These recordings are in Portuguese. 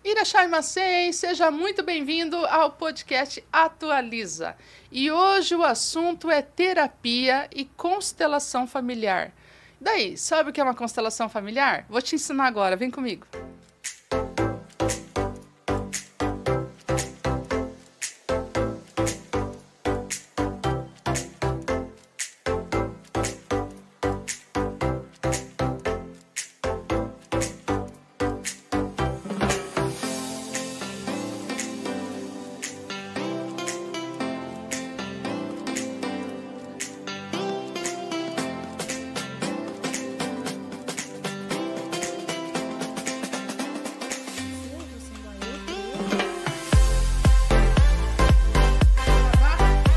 Irachai Macei, seja muito bem-vindo ao podcast Atualiza. E hoje o assunto é terapia e constelação familiar. Daí, sabe o que é uma constelação familiar? Vou te ensinar agora, vem comigo.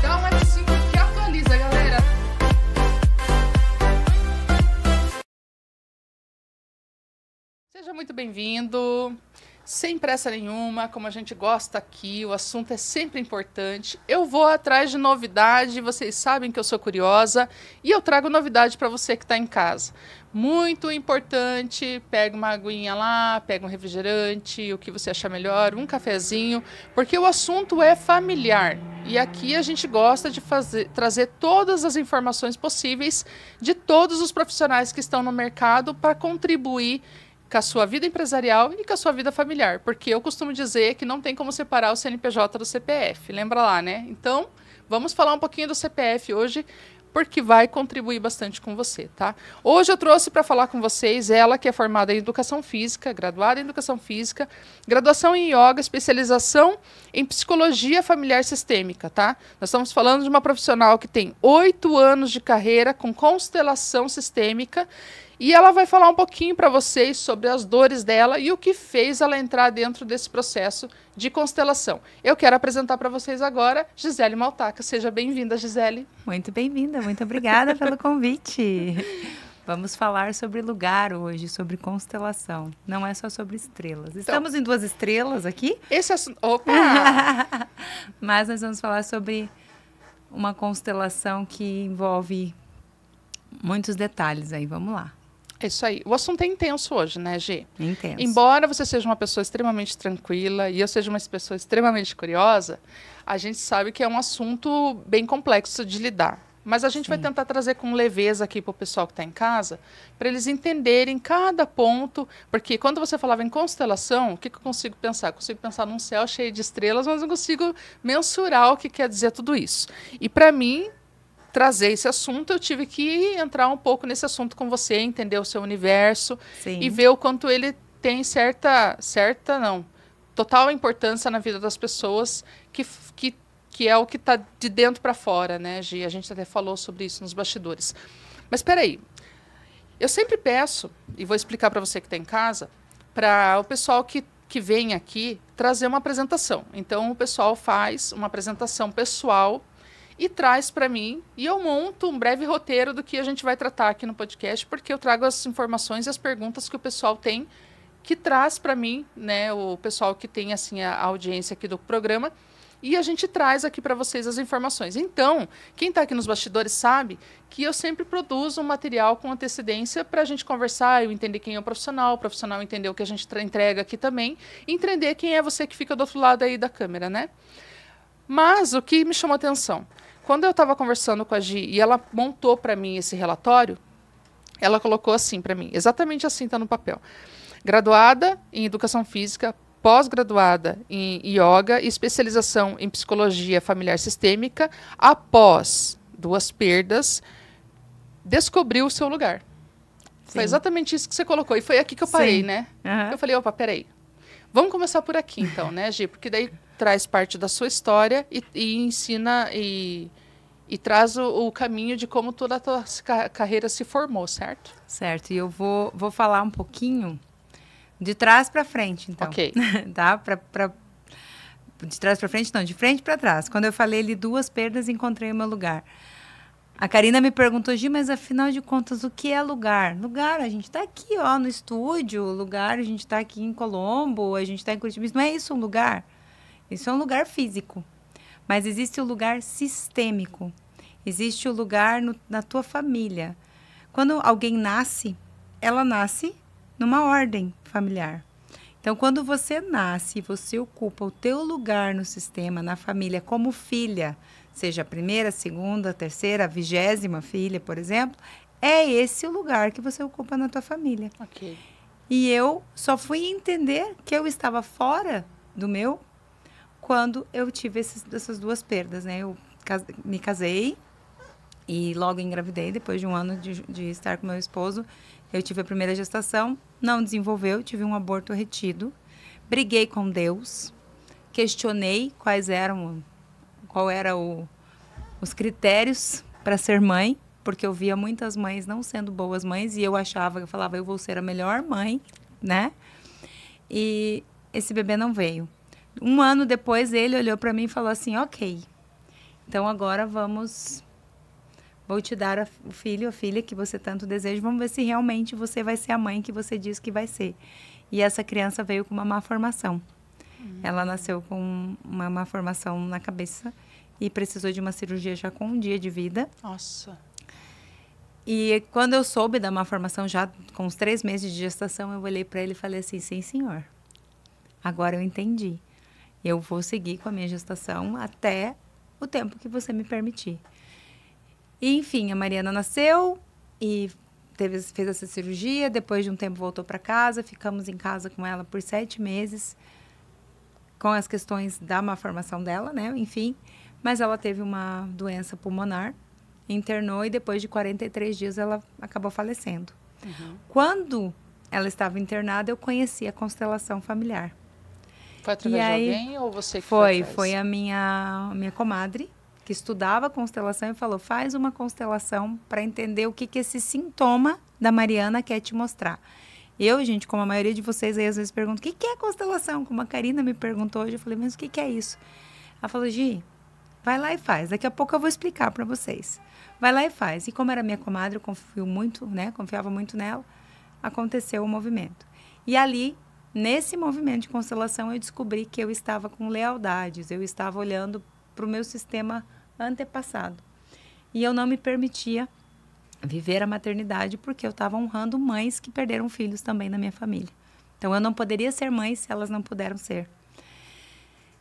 Dá um F5 que atualiza, galera. Seja muito bem-vindo. Sem pressa nenhuma, como a gente gosta aqui, o assunto é sempre importante. Eu vou atrás de novidade, vocês sabem que eu sou curiosa e eu trago novidade para você que está em casa. Muito importante, pega uma aguinha lá, pega um refrigerante, o que você achar melhor, um cafezinho, porque o assunto é familiar. E aqui a gente gosta de trazer todas as informações possíveis de todos os profissionais que estão no mercado para contribuir com a sua vida empresarial e com a sua vida familiar. Porque eu costumo dizer que não tem como separar o CNPJ do CPF. Lembra lá, né? Então, vamos falar um pouquinho do CPF hoje, porque vai contribuir bastante com você, tá? Hoje eu trouxe para falar com vocês ela que é formada em Educação Física, graduada em Educação Física, graduação em Yoga, especialização em Psicologia Familiar Sistêmica, tá? Nós estamos falando de uma profissional que tem 8 anos de carreira com constelação sistêmica e ela vai falar um pouquinho para vocês sobre as dores dela e o que fez ela entrar dentro desse processo de constelação. Eu quero apresentar para vocês agora Gisele Maltaca. Seja bem-vinda, Gisele. Muito bem-vinda, muito obrigada pelo convite. Vamos falar sobre lugar hoje, sobre constelação. Não é só sobre estrelas. Estamos em 2 estrelas aqui. Esse assunto... Opa! Mas nós vamos falar sobre uma constelação que envolve muitos detalhes aí. Vamos lá. É isso aí. O assunto é intenso hoje, né, Gi? Intenso. Embora você seja uma pessoa extremamente tranquila e eu seja uma pessoa extremamente curiosa, a gente sabe que é um assunto bem complexo de lidar. Mas a gente vai tentar trazer com leveza aqui para o pessoal que está em casa, para eles entenderem cada ponto, porque quando você falava em constelação, o que eu consigo pensar? Eu consigo pensar num céu cheio de estrelas, mas não consigo mensurar o que quer dizer tudo isso. E para mim trazer esse assunto, eu tive que entrar um pouco nesse assunto com você, entender o seu universo e ver o quanto ele tem total importância na vida das pessoas, que é o que está de dentro para fora, né, Gi? A gente até falou sobre isso nos bastidores. Mas espera aí, eu sempre peço, e vou explicar para você que está em casa, para o pessoal que vem aqui trazer uma apresentação. Então, o pessoal faz uma apresentação pessoal e traz para mim, e eu monto um breve roteiro do que a gente vai tratar aqui no podcast, porque eu trago as informações e as perguntas que o pessoal tem, que traz para mim, né, o pessoal que tem assim a audiência aqui do programa, e a gente traz aqui para vocês as informações. Então, quem está aqui nos bastidores sabe que eu sempre produzo um material com antecedência para a gente conversar, eu entender quem é o profissional entender o que a gente entrega aqui também, e entender quem é você que fica do outro lado aí da câmera, né? Mas o que me chamou a atenção, quando eu estava conversando com a Gi e ela montou para mim esse relatório, ela colocou assim para mim, exatamente assim está no papel. Graduada em Educação Física, pós-graduada em Yoga e especialização em Psicologia Familiar Sistêmica, após 2 perdas, descobriu o seu lugar. Sim. Foi exatamente isso que você colocou. E foi aqui que eu parei, né? Eu falei, opa, peraí. Vamos começar por aqui, então, né, Gi? Porque daí traz parte da sua história e ensina e traz o caminho de como toda a tua carreira se formou, certo? Certo. E eu vou falar um pouquinho de trás para frente, então. Ok. Tá? De trás para frente, não. De frente para trás. Quando eu falei ali 2 perdas, encontrei o meu lugar. A Karina me perguntou, Gi, mas afinal de contas, o que é lugar? Lugar, a gente está aqui, ó, no estúdio. Lugar, a gente está aqui em Colombo, a gente está em Curitiba. Não é isso um lugar? Isso é um lugar físico. Mas existe o lugar sistêmico. Existe o lugar na tua família. Quando alguém nasce, ela nasce numa ordem familiar. Então, quando você nasce e você ocupa o teu lugar no sistema, na família, como filha, seja a primeira, a segunda, a terceira, a 20ª filha, por exemplo, é esse o lugar que você ocupa na tua família. Ok. E eu só fui entender que eu estava fora do meu quando eu tive essas duas perdas, né? Eu me casei e logo engravidei, depois de um ano de estar com meu esposo. Eu tive a primeira gestação, não desenvolveu, tive um aborto retido. Briguei com Deus, questionei qual eram os critérios para ser mãe, porque eu via muitas mães não sendo boas mães e eu falava, eu vou ser a melhor mãe, né? E esse bebê não veio. Um ano depois, ele olhou para mim e falou assim, ok, então agora vou te dar o filho, a filha que você tanto deseja, vamos ver se realmente você vai ser a mãe que você diz que vai ser. E essa criança veio com uma má formação. Ela nasceu com uma má formação na cabeça e precisou de uma cirurgia já com um dia de vida. Nossa. E quando eu soube da má formação, já com os 3 meses de gestação, eu olhei para ele e falei assim, sim, senhor, agora eu entendi. Eu vou seguir com a minha gestação até o tempo que você me permitir. E, enfim, a Mariana nasceu e fez essa cirurgia. Depois de um tempo voltou para casa. Ficamos em casa com ela por 7 meses. Com as questões da má formação dela, né? Enfim. Mas ela teve uma doença pulmonar. Internou e depois de 43 dias ela acabou falecendo. Uhum. Quando ela estava internada, eu conheci a constelação familiar. Foi através de alguém ou você que Foi a minha comadre que estudava constelação e falou, faz uma constelação para entender o que esse sintoma da Mariana quer te mostrar. Eu, gente, como a maioria de vocês aí às vezes perguntam, o que é constelação? Como a Karina me perguntou hoje, eu falei, mas o que é isso? Ela falou, Gi, vai lá e faz. Daqui a pouco eu vou explicar para vocês. Vai lá e faz. E como era minha comadre, eu confiava muito nela, aconteceu o movimento. E ali, nesse movimento de constelação, eu descobri que eu estava com lealdades, eu estava olhando para o meu sistema antepassado. E eu não me permitia viver a maternidade porque eu estava honrando mães que perderam filhos também na minha família. Então, eu não poderia ser mãe se elas não puderam ser.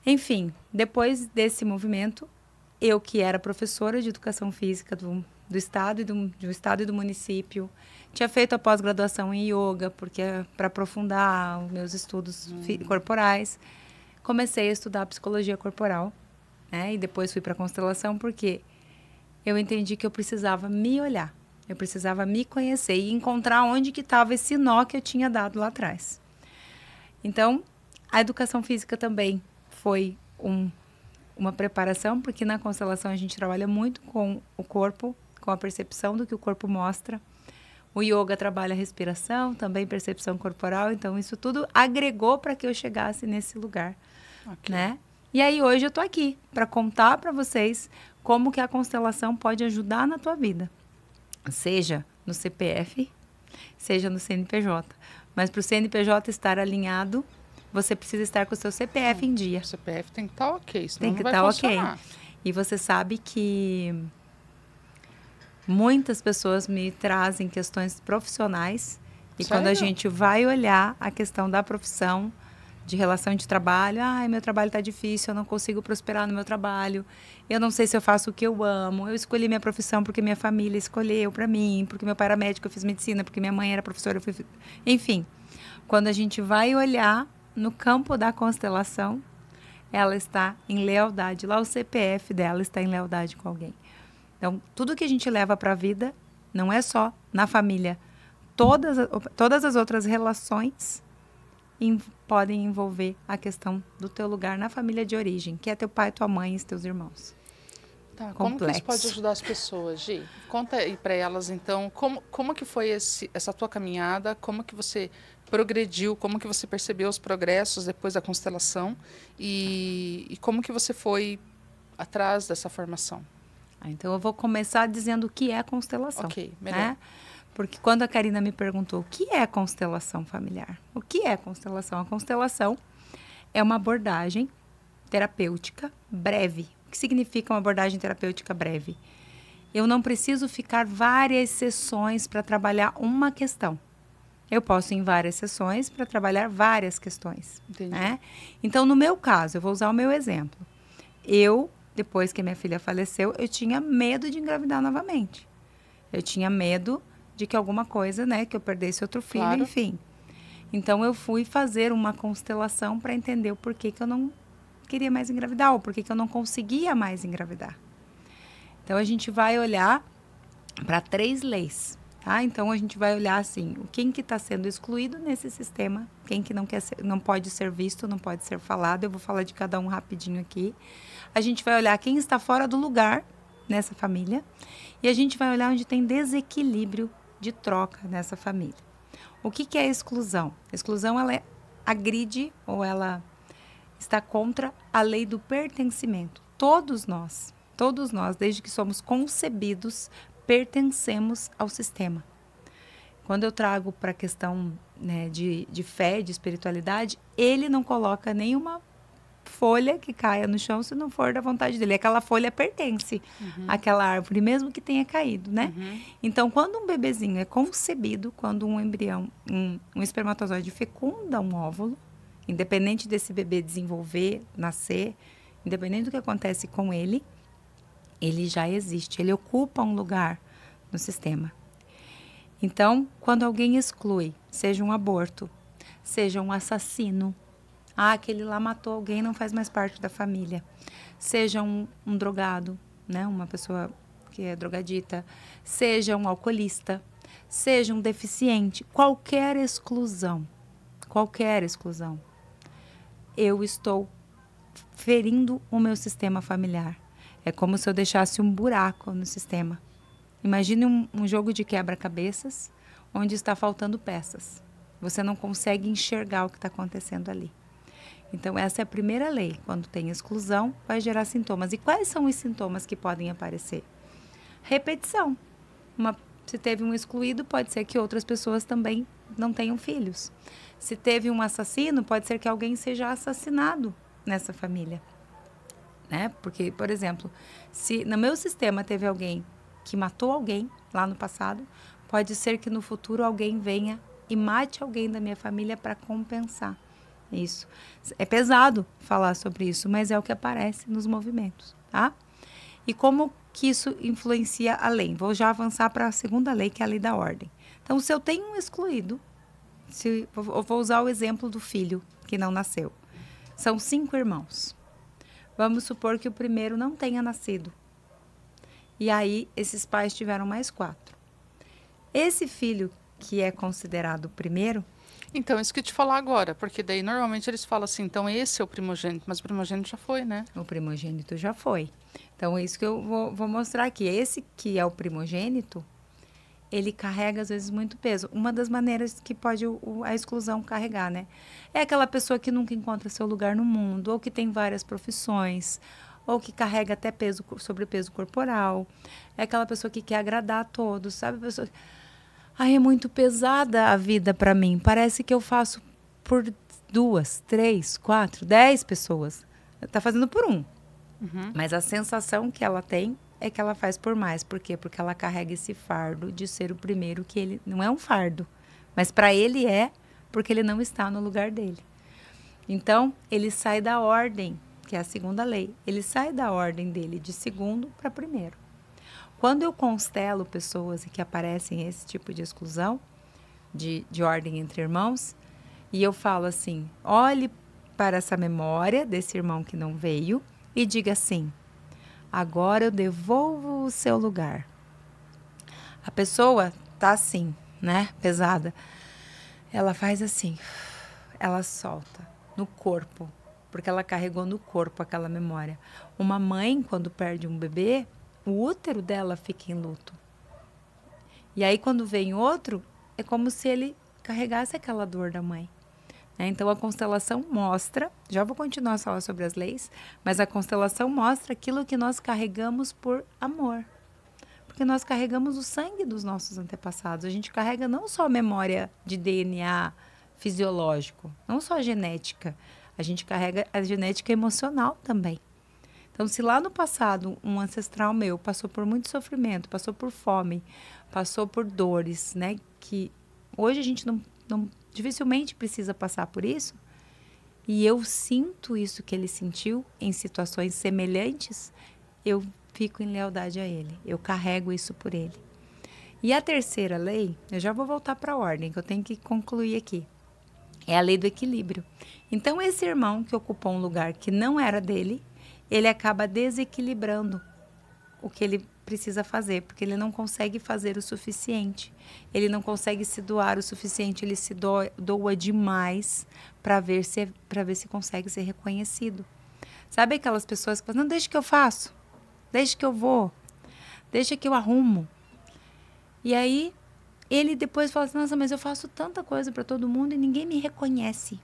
Enfim, depois desse movimento, eu que era professora de educação física do estado e do município, tinha feito a pós-graduação em yoga, porque para aprofundar os meus estudos corporais, comecei a estudar psicologia corporal. E depois fui para a constelação porque eu entendi que eu precisava me olhar, eu precisava me conhecer e encontrar onde que estava esse nó que eu tinha dado lá atrás. Então, a educação física também foi uma preparação, porque na constelação a gente trabalha muito com o corpo, com a percepção do que o corpo mostra. O yoga trabalha a respiração, também percepção corporal, então isso tudo agregou para que eu chegasse nesse lugar, né? E aí hoje eu tô aqui para contar para vocês como que a constelação pode ajudar na tua vida. Seja no CPF, seja no CNPJ. Mas para o CNPJ estar alinhado, você precisa estar com o seu CPF em dia. O CPF tem que estar ok, senão tem que não vai funcionar. Ok. E você sabe que muitas pessoas me trazem questões profissionais. E Sério? quando a gente vai olhar a questão da profissão, de relação de trabalho, meu trabalho está difícil, eu não consigo prosperar no meu trabalho, eu não sei se eu faço o que eu amo, eu escolhi minha profissão porque minha família escolheu para mim, porque meu pai era médico, eu fiz medicina, porque minha mãe era professora, enfim. Quando a gente vai olhar no campo da constelação, ela está em lealdade, lá o CPF dela está em lealdade com alguém. Então, tudo que a gente leva para a vida, não é só na família, todas as outras relações podem envolver a questão do teu lugar na família de origem, que é teu pai, tua mãe e teus irmãos. Tá, como que isso pode ajudar as pessoas, Gi? Conta aí para elas, então, como que foi essa tua caminhada, como que você progrediu, como que você percebeu os progressos depois da constelação e como que você foi atrás dessa formação? Então, eu vou começar dizendo o que é constelação. Ok, melhor. Né? Porque quando a Karina me perguntou o que é constelação familiar, o que é constelação? A constelação é uma abordagem terapêutica breve. O que significa uma abordagem terapêutica breve? Eu não preciso ficar várias sessões para trabalhar uma questão. eu posso ir em várias sessões para trabalhar várias questões. Entendi. Né? Então, no meu caso, eu vou usar o meu exemplo. Eu, depois que minha filha faleceu, eu tinha medo de engravidar novamente. Eu tinha medo de que alguma coisa, né, que eu perdesse outro filho, Claro. enfim. Então, eu fui fazer uma constelação para entender o porquê que eu não queria mais engravidar, ou porquê que eu não conseguia mais engravidar. Então, a gente vai olhar para 3 leis. Tá? Então, a gente vai olhar assim, quem que está sendo excluído nesse sistema, quem que não quer ser, não pode ser visto, não pode ser falado. Eu vou falar de cada um rapidinho aqui. A gente vai olhar quem está fora do lugar nessa família e a gente vai olhar onde tem desequilíbrio de troca nessa família. O que é exclusão? A exclusão, ela agride ou ela está contra a lei do pertencimento. Todos nós, desde que somos concebidos, pertencemos ao sistema. Quando eu trago para a questão, né, de fé, de espiritualidade, ele não coloca nenhuma folha que caia no chão se não for da vontade dele. Aquela folha pertence àquela árvore, mesmo que tenha caído, né? Então, quando um bebezinho é concebido, quando um embrião, um espermatozoide fecunda um óvulo, independente desse bebê desenvolver, nascer, independente do que acontece com ele já existe, ele ocupa um lugar no sistema. Então, quando alguém exclui, seja um aborto, seja um assassino, aquele lá matou alguém, não faz mais parte da família, seja um drogado, né, uma pessoa que é drogadita, seja um alcoolista, seja um deficiente, qualquer exclusão, eu estou ferindo o meu sistema familiar. É como se eu deixasse um buraco no sistema. Imagine um jogo de quebra-cabeças onde está faltando peças. Você não consegue enxergar o que está acontecendo ali. Então, essa é a primeira lei. Quando tem exclusão, vai gerar sintomas. E quais são os sintomas que podem aparecer? Repetição. Se teve um excluído, pode ser que outras pessoas também não tenham filhos. Se teve um assassino, pode ser que alguém seja assassinado nessa família. Né? Porque, por exemplo, se no meu sistema teve alguém que matou alguém lá no passado, pode ser que no futuro alguém venha e mate alguém da minha família para compensar isso. É pesado falar sobre isso, mas é o que aparece nos movimentos, tá? E como que isso influencia a lei? Vou já avançar para a segunda lei, que é a lei da ordem. Então, se eu tenho um excluído, eu vou usar o exemplo do filho que não nasceu. São 5 irmãos. Vamos supor que o primeiro não tenha nascido. E aí, esses pais tiveram mais 4. Esse filho que é considerado o primeiro... Então, isso que eu te falar agora, porque daí normalmente eles falam assim, então esse é o primogênito, mas o primogênito já foi, né? O primogênito já foi. Então, é isso que eu vou mostrar aqui. Esse que é o primogênito, ele carrega, às vezes, muito peso. Uma das maneiras que pode a exclusão carregar, né? É aquela pessoa que nunca encontra seu lugar no mundo, ou que tem várias profissões, ou que carrega até sobrepeso corporal. É aquela pessoa que quer agradar a todos, sabe? A pessoa... é muito pesada a vida para mim. Parece que eu faço por 2, 3, 4, 10 pessoas. Tá fazendo por um. Mas a sensação que ela tem é que ela faz por mais. Por quê? Porque ela carrega esse fardo de ser o primeiro, que ele não é um fardo. Mas para ele é, porque ele não está no lugar dele. Então, ele sai da ordem, que é a segunda lei. Ele sai da ordem dele de segundo para primeiro. Quando eu constelo pessoas que aparecem esse tipo de exclusão, de ordem entre irmãos, e eu falo assim, olhe para essa memória desse irmão que não veio e diga assim, agora eu devolvo o seu lugar. A pessoa tá assim, né, pesada. Ela faz assim, ela solta no corpo, porque ela carregou no corpo aquela memória. Uma mãe, quando perde um bebê, o útero dela fica em luto. E aí, quando vem outro, é como se ele carregasse aquela dor da mãe. Então, a constelação mostra, já vou continuar a falar sobre as leis, mas a constelação mostra aquilo que nós carregamos por amor. Porque nós carregamos o sangue dos nossos antepassados. A gente carrega não só a memória de DNA fisiológico, não só a genética, a gente carrega a genética emocional também. Então, se lá no passado um ancestral meu passou por muito sofrimento, passou por fome, passou por dores, né, que hoje a gente não dificilmente precisa passar por isso, e eu sinto isso que ele sentiu em situações semelhantes, eu fico em lealdade a ele. Eu carrego isso por ele. E a terceira lei, eu já vou voltar para a ordem, que eu tenho que concluir aqui. É a lei do equilíbrio. Então, esse irmão que ocupou um lugar que não era dele, ele acaba desequilibrando o que ele precisa fazer, porque ele não consegue fazer o suficiente. Ele não consegue se doar o suficiente, ele se doa demais para ver se consegue ser reconhecido. Sabe aquelas pessoas que falam, não, deixa que eu faço, deixa que eu vou, deixa que eu arrumo. E aí, ele depois fala assim, nossa, mas eu faço tanta coisa para todo mundo e ninguém me reconhece,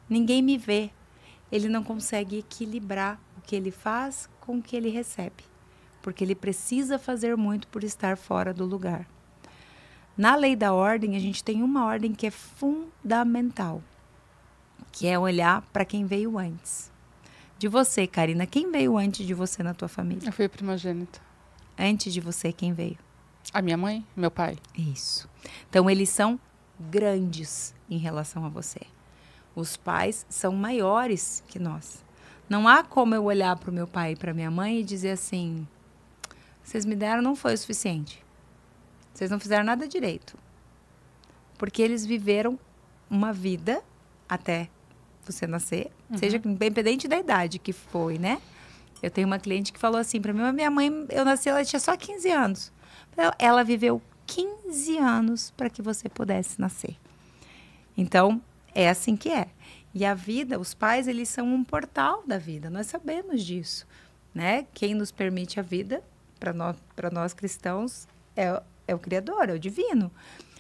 ninguém me vê. Ele não consegue equilibrar o que ele faz com o que ele recebe, porque ele precisa fazer muito por estar fora do lugar. Na lei da ordem, a gente tem uma ordem que é fundamental, que é olhar para quem veio antes. De você, Karina, quem veio antes de você na tua família? Eu fui a primogênita. Antes de você, quem veio? A minha mãe, meu pai. Isso. Então, eles são grandes em relação a você. Os pais são maiores que nós. Não há como eu olhar para o meu pai e para minha mãe e dizer assim, vocês me deram, não foi o suficiente. Vocês não fizeram nada direito. Porque eles viveram uma vida até você nascer, seja independente da idade que foi, né? Eu tenho uma cliente que falou assim para mim, minha mãe, eu nasci, ela tinha só 15 anos. Ela viveu 15 anos para que você pudesse nascer. Então, é assim que é. E a vida, os pais, eles são um portal da vida. Nós sabemos disso, né? Quem nos permite a vida, para nós cristãos, é o Criador, é o divino.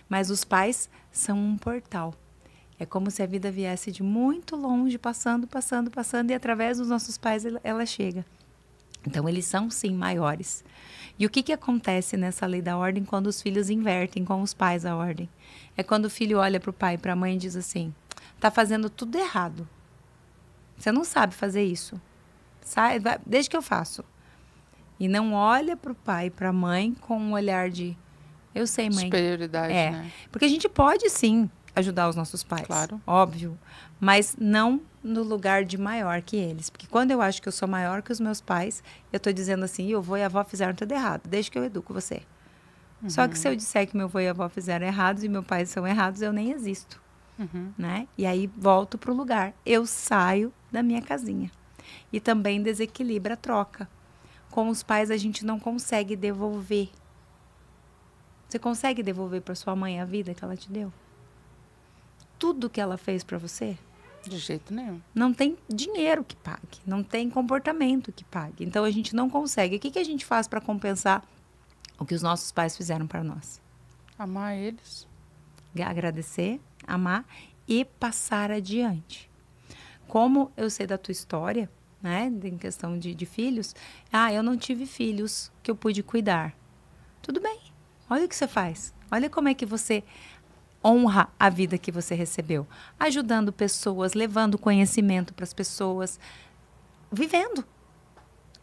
Mas os pais são um portal. É como se a vida viesse de muito longe, passando, e através dos nossos pais ela chega. Então, eles são, sim, maiores. E o que acontece nessa lei da ordem quando os filhos invertem com os pais a ordem? É quando o filho olha para o pai e para a mãe e diz assim, tá fazendo tudo errado. Você não sabe fazer isso. Deixa que eu faço. E não olha para o pai e para a mãe com um olhar de, eu sei, mãe. Superioridade, né? Porque a gente pode, sim, ajudar os nossos pais. Claro. Óbvio. Mas não no lugar de maior que eles. Porque quando eu acho que eu sou maior que os meus pais, eu estou dizendo assim, o vô e a avó fizeram tudo errado, deixa que eu educo você. Só que se eu disser que meu vô e a avó fizeram errados e meus pais são errados, eu nem existo. Né? E aí volto para o lugar. Eu saio da minha casinha. E também desequilibra a troca. Com os pais a gente não consegue devolver. Você consegue devolver para sua mãe a vida que ela te deu? Tudo que ela fez para você? De jeito nenhum. Não tem dinheiro que pague, não tem comportamento que pague. Então a gente não consegue. O que a gente faz para compensar o que os nossos pais fizeram para nós? Amar eles. Agradecer, amar e passar adiante. Como eu sei da tua história, né, em questão de filhos, eu não tive filhos que eu pude cuidar. Tudo bem, olha o que você faz. Olha como é que você honra a vida que você recebeu. Ajudando pessoas, levando conhecimento para as pessoas, vivendo.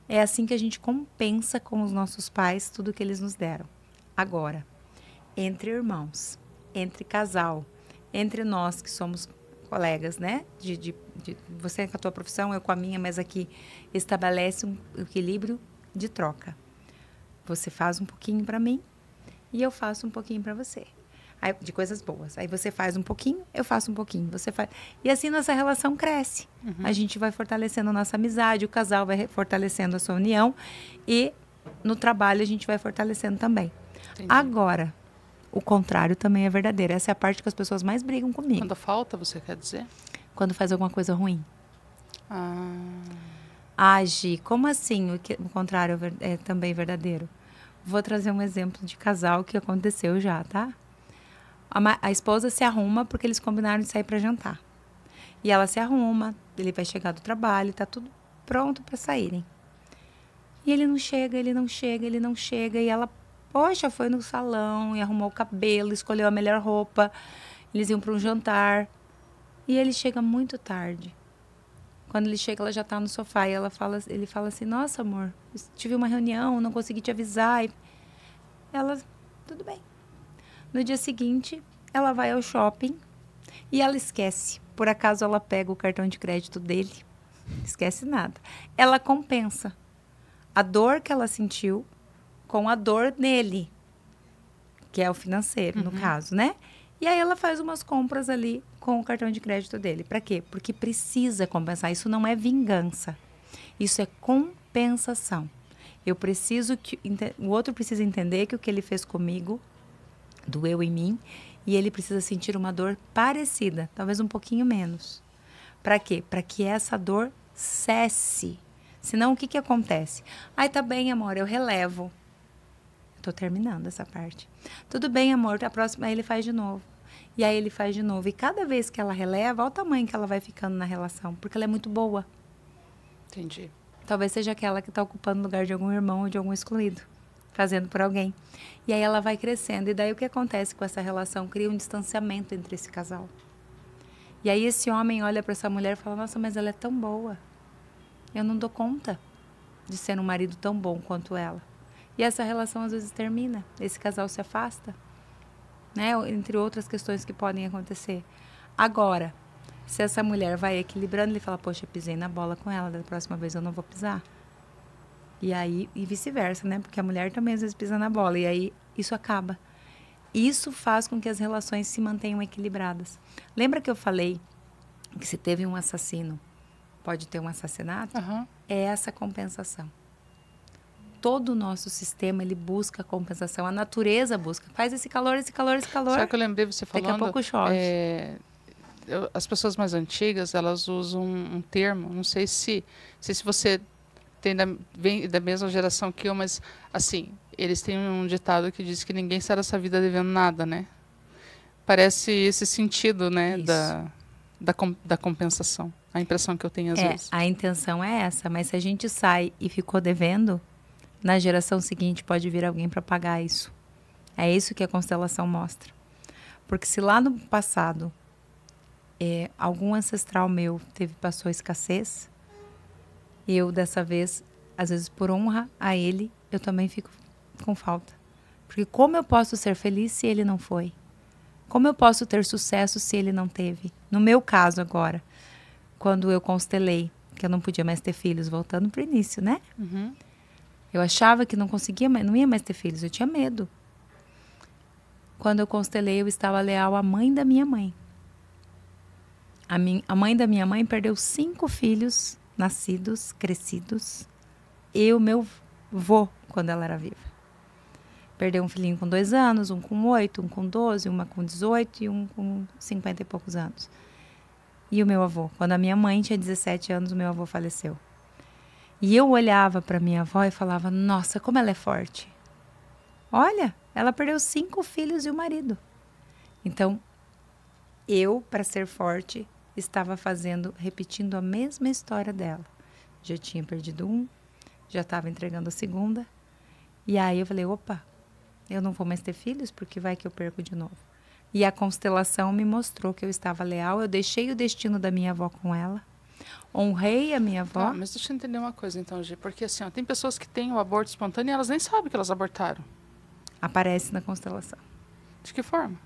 É assim que a gente compensa com os nossos pais tudo que eles nos deram. Agora, entre irmãos, entre casal, entre nós que somos colegas, né? Você com a tua profissão, eu com a minha, mas aqui estabelece um equilíbrio de troca. Você faz um pouquinho para mim e eu faço um pouquinho para você. Aí, de coisas boas. Aí você faz um pouquinho, eu faço um pouquinho. Você faz. E assim nossa relação cresce. A gente vai fortalecendo a nossa amizade, o casal vai fortalecendo a sua união e no trabalho a gente vai fortalecendo também. Entendi. Agora, o contrário também é verdadeiro. Essa é a parte que as pessoas mais brigam comigo. Quando falta, você quer dizer? Quando faz alguma coisa ruim. Gi, como assim o contrário é também verdadeiro? Vou trazer um exemplo de casal que aconteceu já, tá? A esposa se arruma porque eles combinaram de sair para jantar. E ela se arruma, ele vai chegar do trabalho, tá tudo pronto para saírem. E ele não chega. E ela, poxa, foi no salão e arrumou o cabelo, escolheu a melhor roupa. Eles iam para um jantar. E ele chega muito tarde. Quando ele chega, ela já tá no sofá e ele fala assim, nossa, amor, tive uma reunião, não consegui te avisar. E ela, tudo bem. No dia seguinte, ela vai ao shopping E ela esquece. Por acaso ela pega o cartão de crédito dele, esquece nada. Ela compensa a dor que ela sentiu com a dor nele, que é o financeiro, no caso, né? E aí ela faz umas compras ali com o cartão de crédito dele. Para quê? Porque precisa compensar. Isso não é vingança. Isso é compensação. Eu preciso que o outro precisa entender que o que ele fez comigo doeu em mim e ele precisa sentir uma dor parecida, talvez um pouquinho menos. Para quê? Para que essa dor cesse. Senão, o que que acontece? Ai, tá bem, amor, eu relevo. Tô terminando essa parte. Tudo bem, amor, a próxima, aí ele faz de novo. E aí ele faz de novo. E cada vez que ela releva, olha o tamanho que ela vai ficando na relação, porque ela é muito boa. Entendi. Talvez seja aquela que está ocupando o lugar de algum irmão ou de algum excluído, fazendo por alguém. E aí ela vai crescendo. E daí o que acontece com essa relação? Cria um distanciamento entre esse casal. E aí esse homem olha para essa mulher e fala, nossa, mas ela é tão boa. Eu não dou conta de ser um marido tão bom quanto ela. E essa relação às vezes termina. Esse casal se afasta, né? Entre outras questões que podem acontecer. Agora, se essa mulher vai equilibrando, ele fala, poxa, pisei na bola com ela, da próxima vez eu não vou pisar. E aí, e vice-versa, né? Porque a mulher também às vezes pisa na bola. E aí, isso acaba. Isso faz com que as relações se mantenham equilibradas. Lembra que eu falei que se teve um assassino, pode ter um assassinato? É essa compensação. Todo o nosso sistema, ele busca compensação. A natureza busca. Faz esse calor, esse calor, esse calor. Sabe que eu lembrei você falando? Daqui a pouco chove. As pessoas mais antigas, elas usam um termo, não sei se você vem da mesma geração que eu, mas assim, eles têm um ditado que diz que ninguém sai dessa vida devendo nada, né? Parece esse sentido, né, da compensação. A impressão que eu tenho às vezes. A intenção é essa, mas se a gente sai e ficou devendo, na geração seguinte pode vir alguém para pagar isso. É isso que a constelação mostra. Porque se lá no passado algum ancestral meu passou escassez, eu dessa vez, às vezes por honra a ele, eu também fico com falta. Porque como eu posso ser feliz se ele não foi? Como eu posso ter sucesso se ele não teve? No meu caso agora, quando eu constelei, que eu não podia mais ter filhos, voltando para o início, né? Eu achava que não conseguia, não ia mais ter filhos, eu tinha medo. Quando eu constelei, eu estava leal à mãe da minha mãe. A mãe da minha mãe perdeu 5 filhos nascidos, crescidos. Eu, meu vô, quando ela era viva. Perdeu um filhinho com 2 anos, um com 8, um com 12, uma com 18 e um com 50 e poucos anos. E o meu avô. Quando a minha mãe tinha 17 anos, o meu avô faleceu. E eu olhava para minha avó e falava, nossa, como ela é forte. Olha, ela perdeu 5 filhos e o marido. Então, eu, para ser forte, estava repetindo a mesma história dela. Já tinha perdido um, já estava entregando a segunda. E aí eu falei, opa, eu não vou mais ter filhos, porque vai que eu perco de novo. E a constelação me mostrou que eu estava leal, eu deixei o destino da minha avó com ela, honrei a minha avó. Mas deixa eu entender uma coisa então, Gi, porque assim, tem pessoas que têm o aborto espontâneo e elas nem sabem que elas abortaram. Aparece na constelação. De que forma?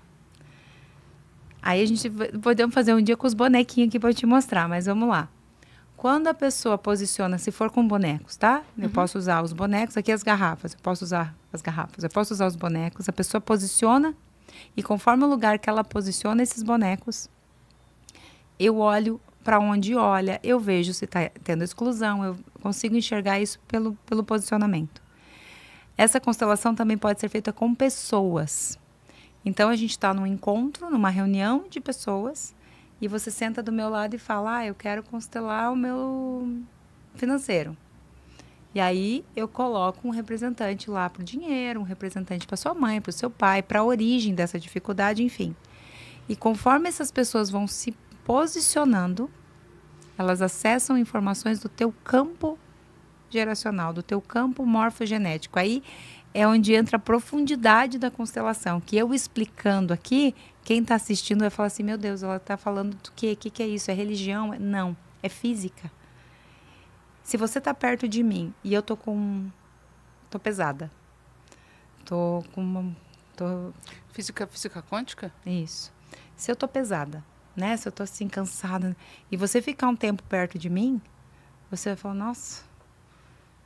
Aí a gente podemos fazer um dia com os bonequinhos aqui para eu te mostrar, mas vamos lá. Quando a pessoa posiciona, se for com bonecos, tá? Eu posso usar os bonecos, aqui as garrafas, eu posso usar as garrafas, eu posso usar os bonecos, a pessoa posiciona e conforme o lugar que ela posiciona esses bonecos, eu olho para onde olha, eu vejo se está tendo exclusão, eu consigo enxergar isso pelo posicionamento. Essa constelação também pode ser feita com pessoas. Então, a gente está num encontro, numa reunião de pessoas, e você senta do meu lado e fala, eu quero constelar o meu financeiro. E aí, eu coloco um representante lá para o dinheiro, um representante para sua mãe, para o seu pai, para a origem dessa dificuldade, enfim. E conforme essas pessoas vão se posicionando, elas acessam informações do teu campo geracional, do teu campo morfogenético. Aí é onde entra a profundidade da constelação, que eu explicando aqui, quem está assistindo vai falar assim, meu Deus, ela está falando do quê? O que é isso? É religião? Não, é física. Se você está perto de mim e eu tô pesada, Física quântica? Isso. Se eu tô pesada né? Se eu tô assim, cansada, e você ficar um tempo perto de mim, você vai falar, nossa,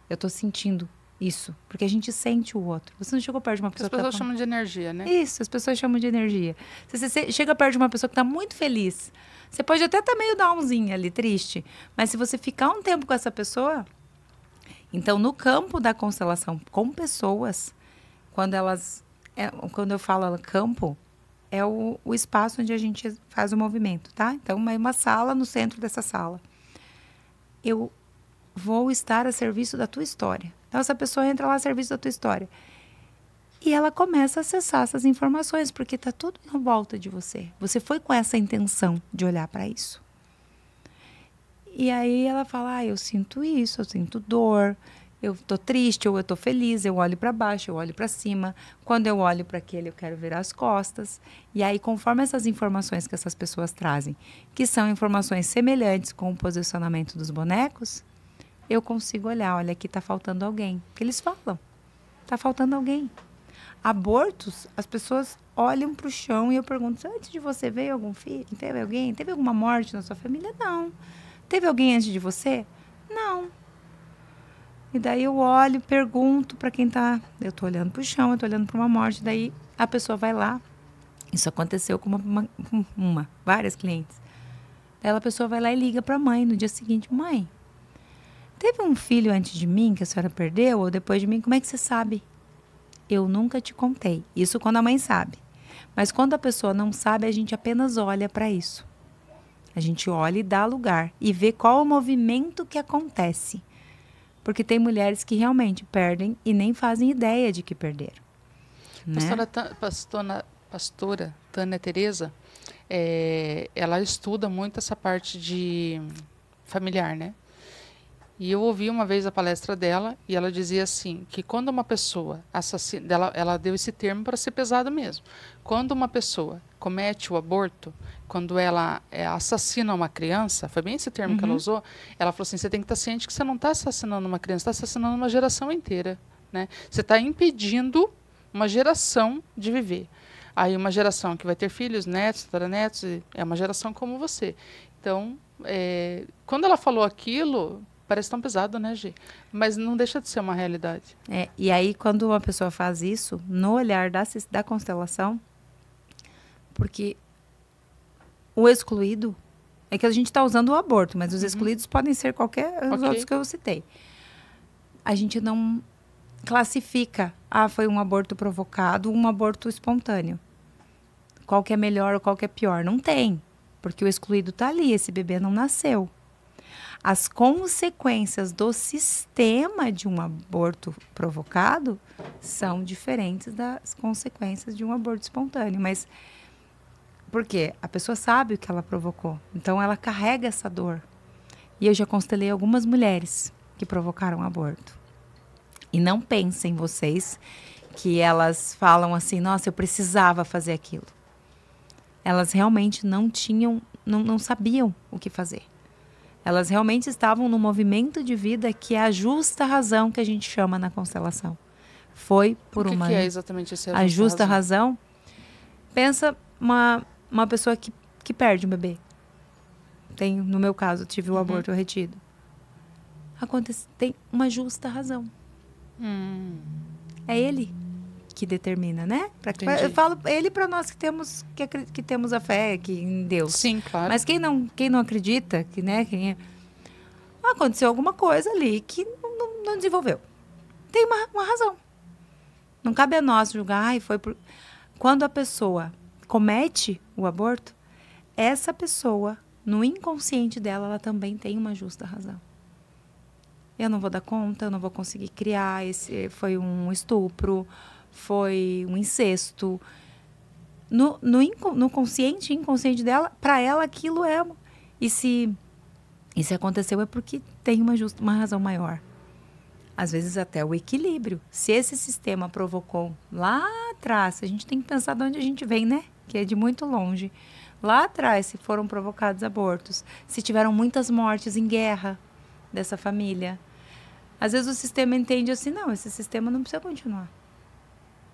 eu tô sentindo isso. Porque a gente sente o outro. Você não chegou perto de uma pessoa As pessoas chamam de energia, né? Isso, as pessoas chamam de energia. Se você chega perto de uma pessoa que está muito feliz, você pode até estar meio downzinha ali, triste. Mas se você ficar um tempo com essa pessoa... Então, no campo da constelação com pessoas, quando eu falo campo, é o espaço onde a gente faz o movimento, tá? Então, é uma sala, no centro dessa sala. Eu vou estar a serviço da tua história. Então, essa pessoa entra lá a serviço da tua história. E ela começa a acessar essas informações, porque está tudo em volta de você. Você foi com essa intenção de olhar para isso. E aí ela fala, eu sinto isso, eu sinto dor, eu estou triste ou eu estou feliz, eu olho para baixo, eu olho para cima. Quando eu olho para aquele, eu quero virar as costas. E aí, conforme essas informações que essas pessoas trazem, que são informações semelhantes com o posicionamento dos bonecos, eu consigo olhar, olha, aqui está faltando alguém. Porque eles falam, está faltando alguém. Abortos, as pessoas olham para o chão e eu pergunto, antes de você veio algum filho? Teve alguém? Teve alguma morte na sua família? Não. Teve alguém antes de você? Não. E daí eu olho, pergunto para quem tá... Eu tô olhando para o chão, eu tô olhando para uma morte. Daí a pessoa vai lá. Isso aconteceu com várias clientes. Daí a pessoa vai lá e liga para a mãe no dia seguinte. Mãe, teve um filho antes de mim que a senhora perdeu? Ou depois de mim? Como é que você sabe? Eu nunca te contei. Isso quando a mãe sabe. Mas quando a pessoa não sabe, a gente apenas olha para isso. A gente olha e dá lugar. E vê qual o movimento que acontece. Porque tem mulheres que realmente perdem e nem fazem ideia de que perderam. Né? Pastora Tânia Teresa, ela estuda muito essa parte de familiar, né? E eu ouvi uma vez a palestra dela e ela dizia assim, que quando uma pessoa assassina... Ela deu esse termo para ser pesado mesmo. Quando uma pessoa comete o aborto, quando ela assassina uma criança, foi bem esse termo que ela usou, ela falou assim, você tem que estar ciente que você não está assassinando uma criança, está assassinando uma geração inteira. Né? Você está impedindo uma geração de viver. Aí uma geração que vai ter filhos, netos, tataranetos, é uma geração como você. Então, quando ela falou aquilo... Parece tão pesado, né, Gi? Mas não deixa de ser uma realidade. E aí, quando uma pessoa faz isso, no olhar da constelação, porque o excluído, é que a gente está usando o aborto, mas os excluídos podem ser qualquer os outros que eu citei. A gente não classifica, foi um aborto provocado, um aborto espontâneo. Qual que é melhor ou qual que é pior? Não tem, porque o excluído está ali, esse bebê não nasceu. As consequências do sistema de um aborto provocado são diferentes das consequências de um aborto espontâneo. Mas por quê? A pessoa sabe o que ela provocou. Então, ela carrega essa dor. E eu já constelei algumas mulheres que provocaram aborto. E não pensem vocês que elas falam assim, nossa, eu precisava fazer aquilo. Elas realmente não tinham, não sabiam o que fazer. Elas realmente estavam no movimento de vida que é a justa razão que a gente chama na constelação. Foi por uma... O que é exatamente essa a justa razão? Pensa uma pessoa que perde um bebê. No meu caso, eu tive o aborto retido. Tem uma justa razão. É ele que determina, né? Eu falo ele para nós que temos a fé em Deus. Sim, claro. Mas quem não acredita, aconteceu alguma coisa ali que não desenvolveu. Tem uma razão. Não cabe a nós julgar, Quando a pessoa comete o aborto, essa pessoa, no inconsciente dela, ela também tem uma justa razão. Eu não vou dar conta, eu não vou conseguir criar, foi um estupro, foi um incesto. No consciente e inconsciente dela, para ela aquilo é... E se aconteceu é porque tem uma razão maior. Às vezes até o equilíbrio. Se esse sistema provocou lá atrás, a gente tem que pensar de onde a gente vem, né? Que é de muito longe. Lá atrás, se foram provocados abortos, se tiveram muitas mortes em guerra dessa família. Às vezes o sistema entende assim, não, esse sistema não precisa continuar.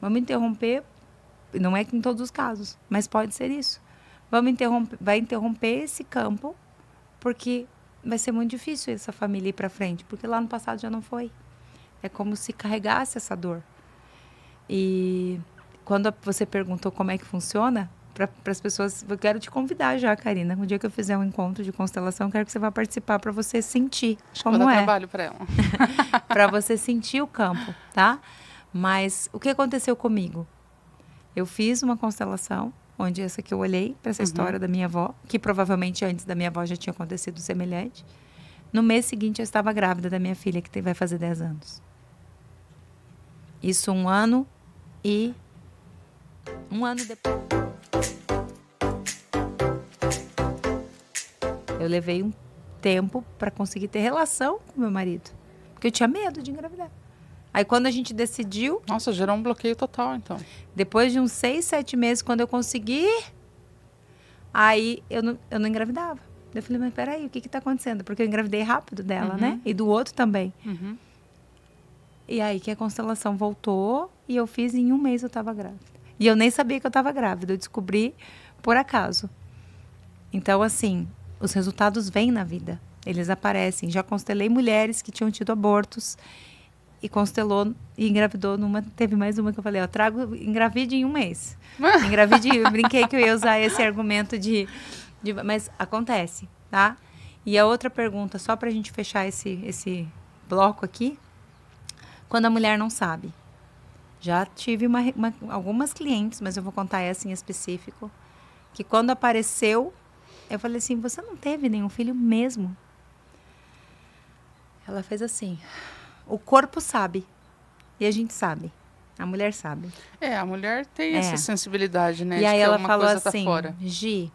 Vamos interromper, não é que em todos os casos, mas pode ser isso. vai interromper esse campo, porque vai ser muito difícil essa família ir para frente, porque lá no passado já não foi. É como se carregasse essa dor. E quando você perguntou como é que funciona, para as pessoas, eu quero te convidar já, Karina. Um dia que eu fizer um encontro de constelação, eu quero que você vá participar para você sentir como Vou dar é. trabalho para ela. Para você sentir o campo, tá? Mas o que aconteceu comigo? Eu fiz uma constelação, onde essa que eu olhei para essa história da minha avó, que provavelmente antes da minha avó já tinha acontecido semelhante. No mês seguinte, eu estava grávida da minha filha, que vai fazer 10 anos. Isso 1 ano e... 1 ano depois... Eu levei um tempo para conseguir ter relação com meu marido. Porque eu tinha medo de engravidar. Aí quando a gente decidiu... Nossa, gerou um bloqueio total, então. Depois de uns 6, 7 meses, quando eu consegui... Aí eu não engravidava. Eu falei, mas peraí, o que está acontecendo? Porque eu engravidei rápido dela, né? E do outro também. E aí que a constelação voltou e eu fiz em 1 mês eu estava grávida. E eu nem sabia que eu estava grávida. Eu descobri por acaso. Então, assim... Os resultados vêm na vida, eles aparecem. Já constelei mulheres que tinham tido abortos e constelou e engravidou teve mais uma que eu falei, engravide em 1 mês. Engravide, eu brinquei que eu ia usar esse argumento mas acontece, tá? E a outra pergunta, só pra gente fechar esse bloco aqui, quando a mulher não sabe. Já tive algumas clientes, mas eu vou contar essa em específico, que quando apareceu, eu falei assim, você não teve nenhum filho mesmo? Ela fez assim, o corpo sabe, e a gente sabe, a mulher sabe. A mulher tem essa sensibilidade, né? E aí ela falou coisa assim, tá fora. Gi,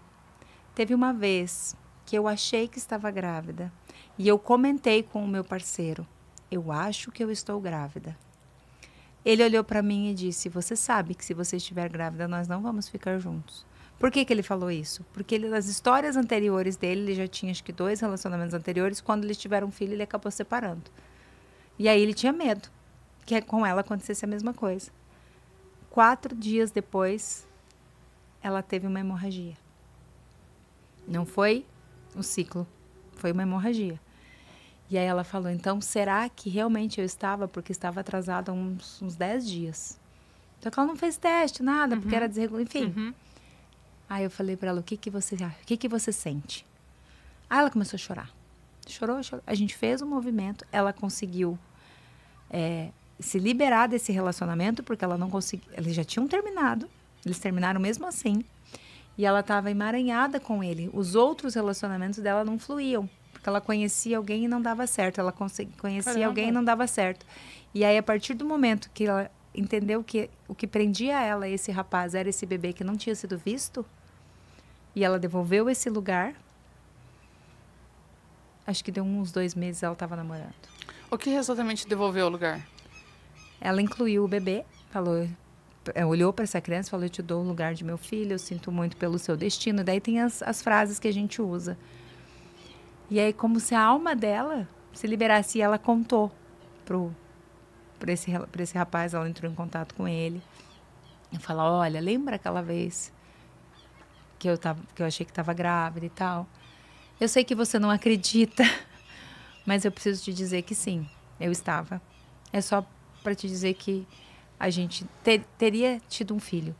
teve uma vez que eu achei que estava grávida, e eu comentei com o meu parceiro, eu acho que eu estou grávida. Ele olhou para mim e disse, você sabe que se você estiver grávida, nós não vamos ficar juntos. Por que ele falou isso? Porque nas histórias anteriores dele, ele já tinha acho que 2 relacionamentos anteriores, quando eles tiveram um filho, ele acabou separando. E aí ele tinha medo que com ela acontecesse a mesma coisa. 4 dias depois, ela teve uma hemorragia. Não foi um ciclo, foi uma hemorragia. E aí ela falou, então, será que realmente eu estava? Porque estava atrasada uns 10 dias. Só que ela não fez teste, nada, porque era desregulado, enfim. Aí eu falei para ela, o que você acha? O que você sente? Aí ela começou a chorar. Chorou. A gente fez um movimento, ela conseguiu se liberar desse relacionamento, porque ela não conseguia, eles já tinham terminado, eles terminaram mesmo assim, e ela estava emaranhada com ele. Os outros relacionamentos dela não fluíam, porque ela conhecia alguém e não dava certo, ela conhecia alguém e não dava certo. E aí, a partir do momento que ela entendeu que o que prendia ela a esse rapaz era esse bebê que não tinha sido visto, e ela devolveu esse lugar, acho que deu uns 2 meses ela estava namorando. O que exatamente devolveu o lugar? Ela incluiu o bebê, falou, olhou para essa criança e falou, eu te dou o lugar de meu filho, eu sinto muito pelo seu destino. Daí tem as frases que a gente usa. E aí, como se a alma dela se liberasse, e ela contou para esse rapaz, ela entrou em contato com ele. E falou, olha, lembra aquela vez que eu achei que estava grávida e tal? Eu sei que você não acredita, mas eu preciso te dizer que sim, eu estava. É só para te dizer que a gente teria tido um filho.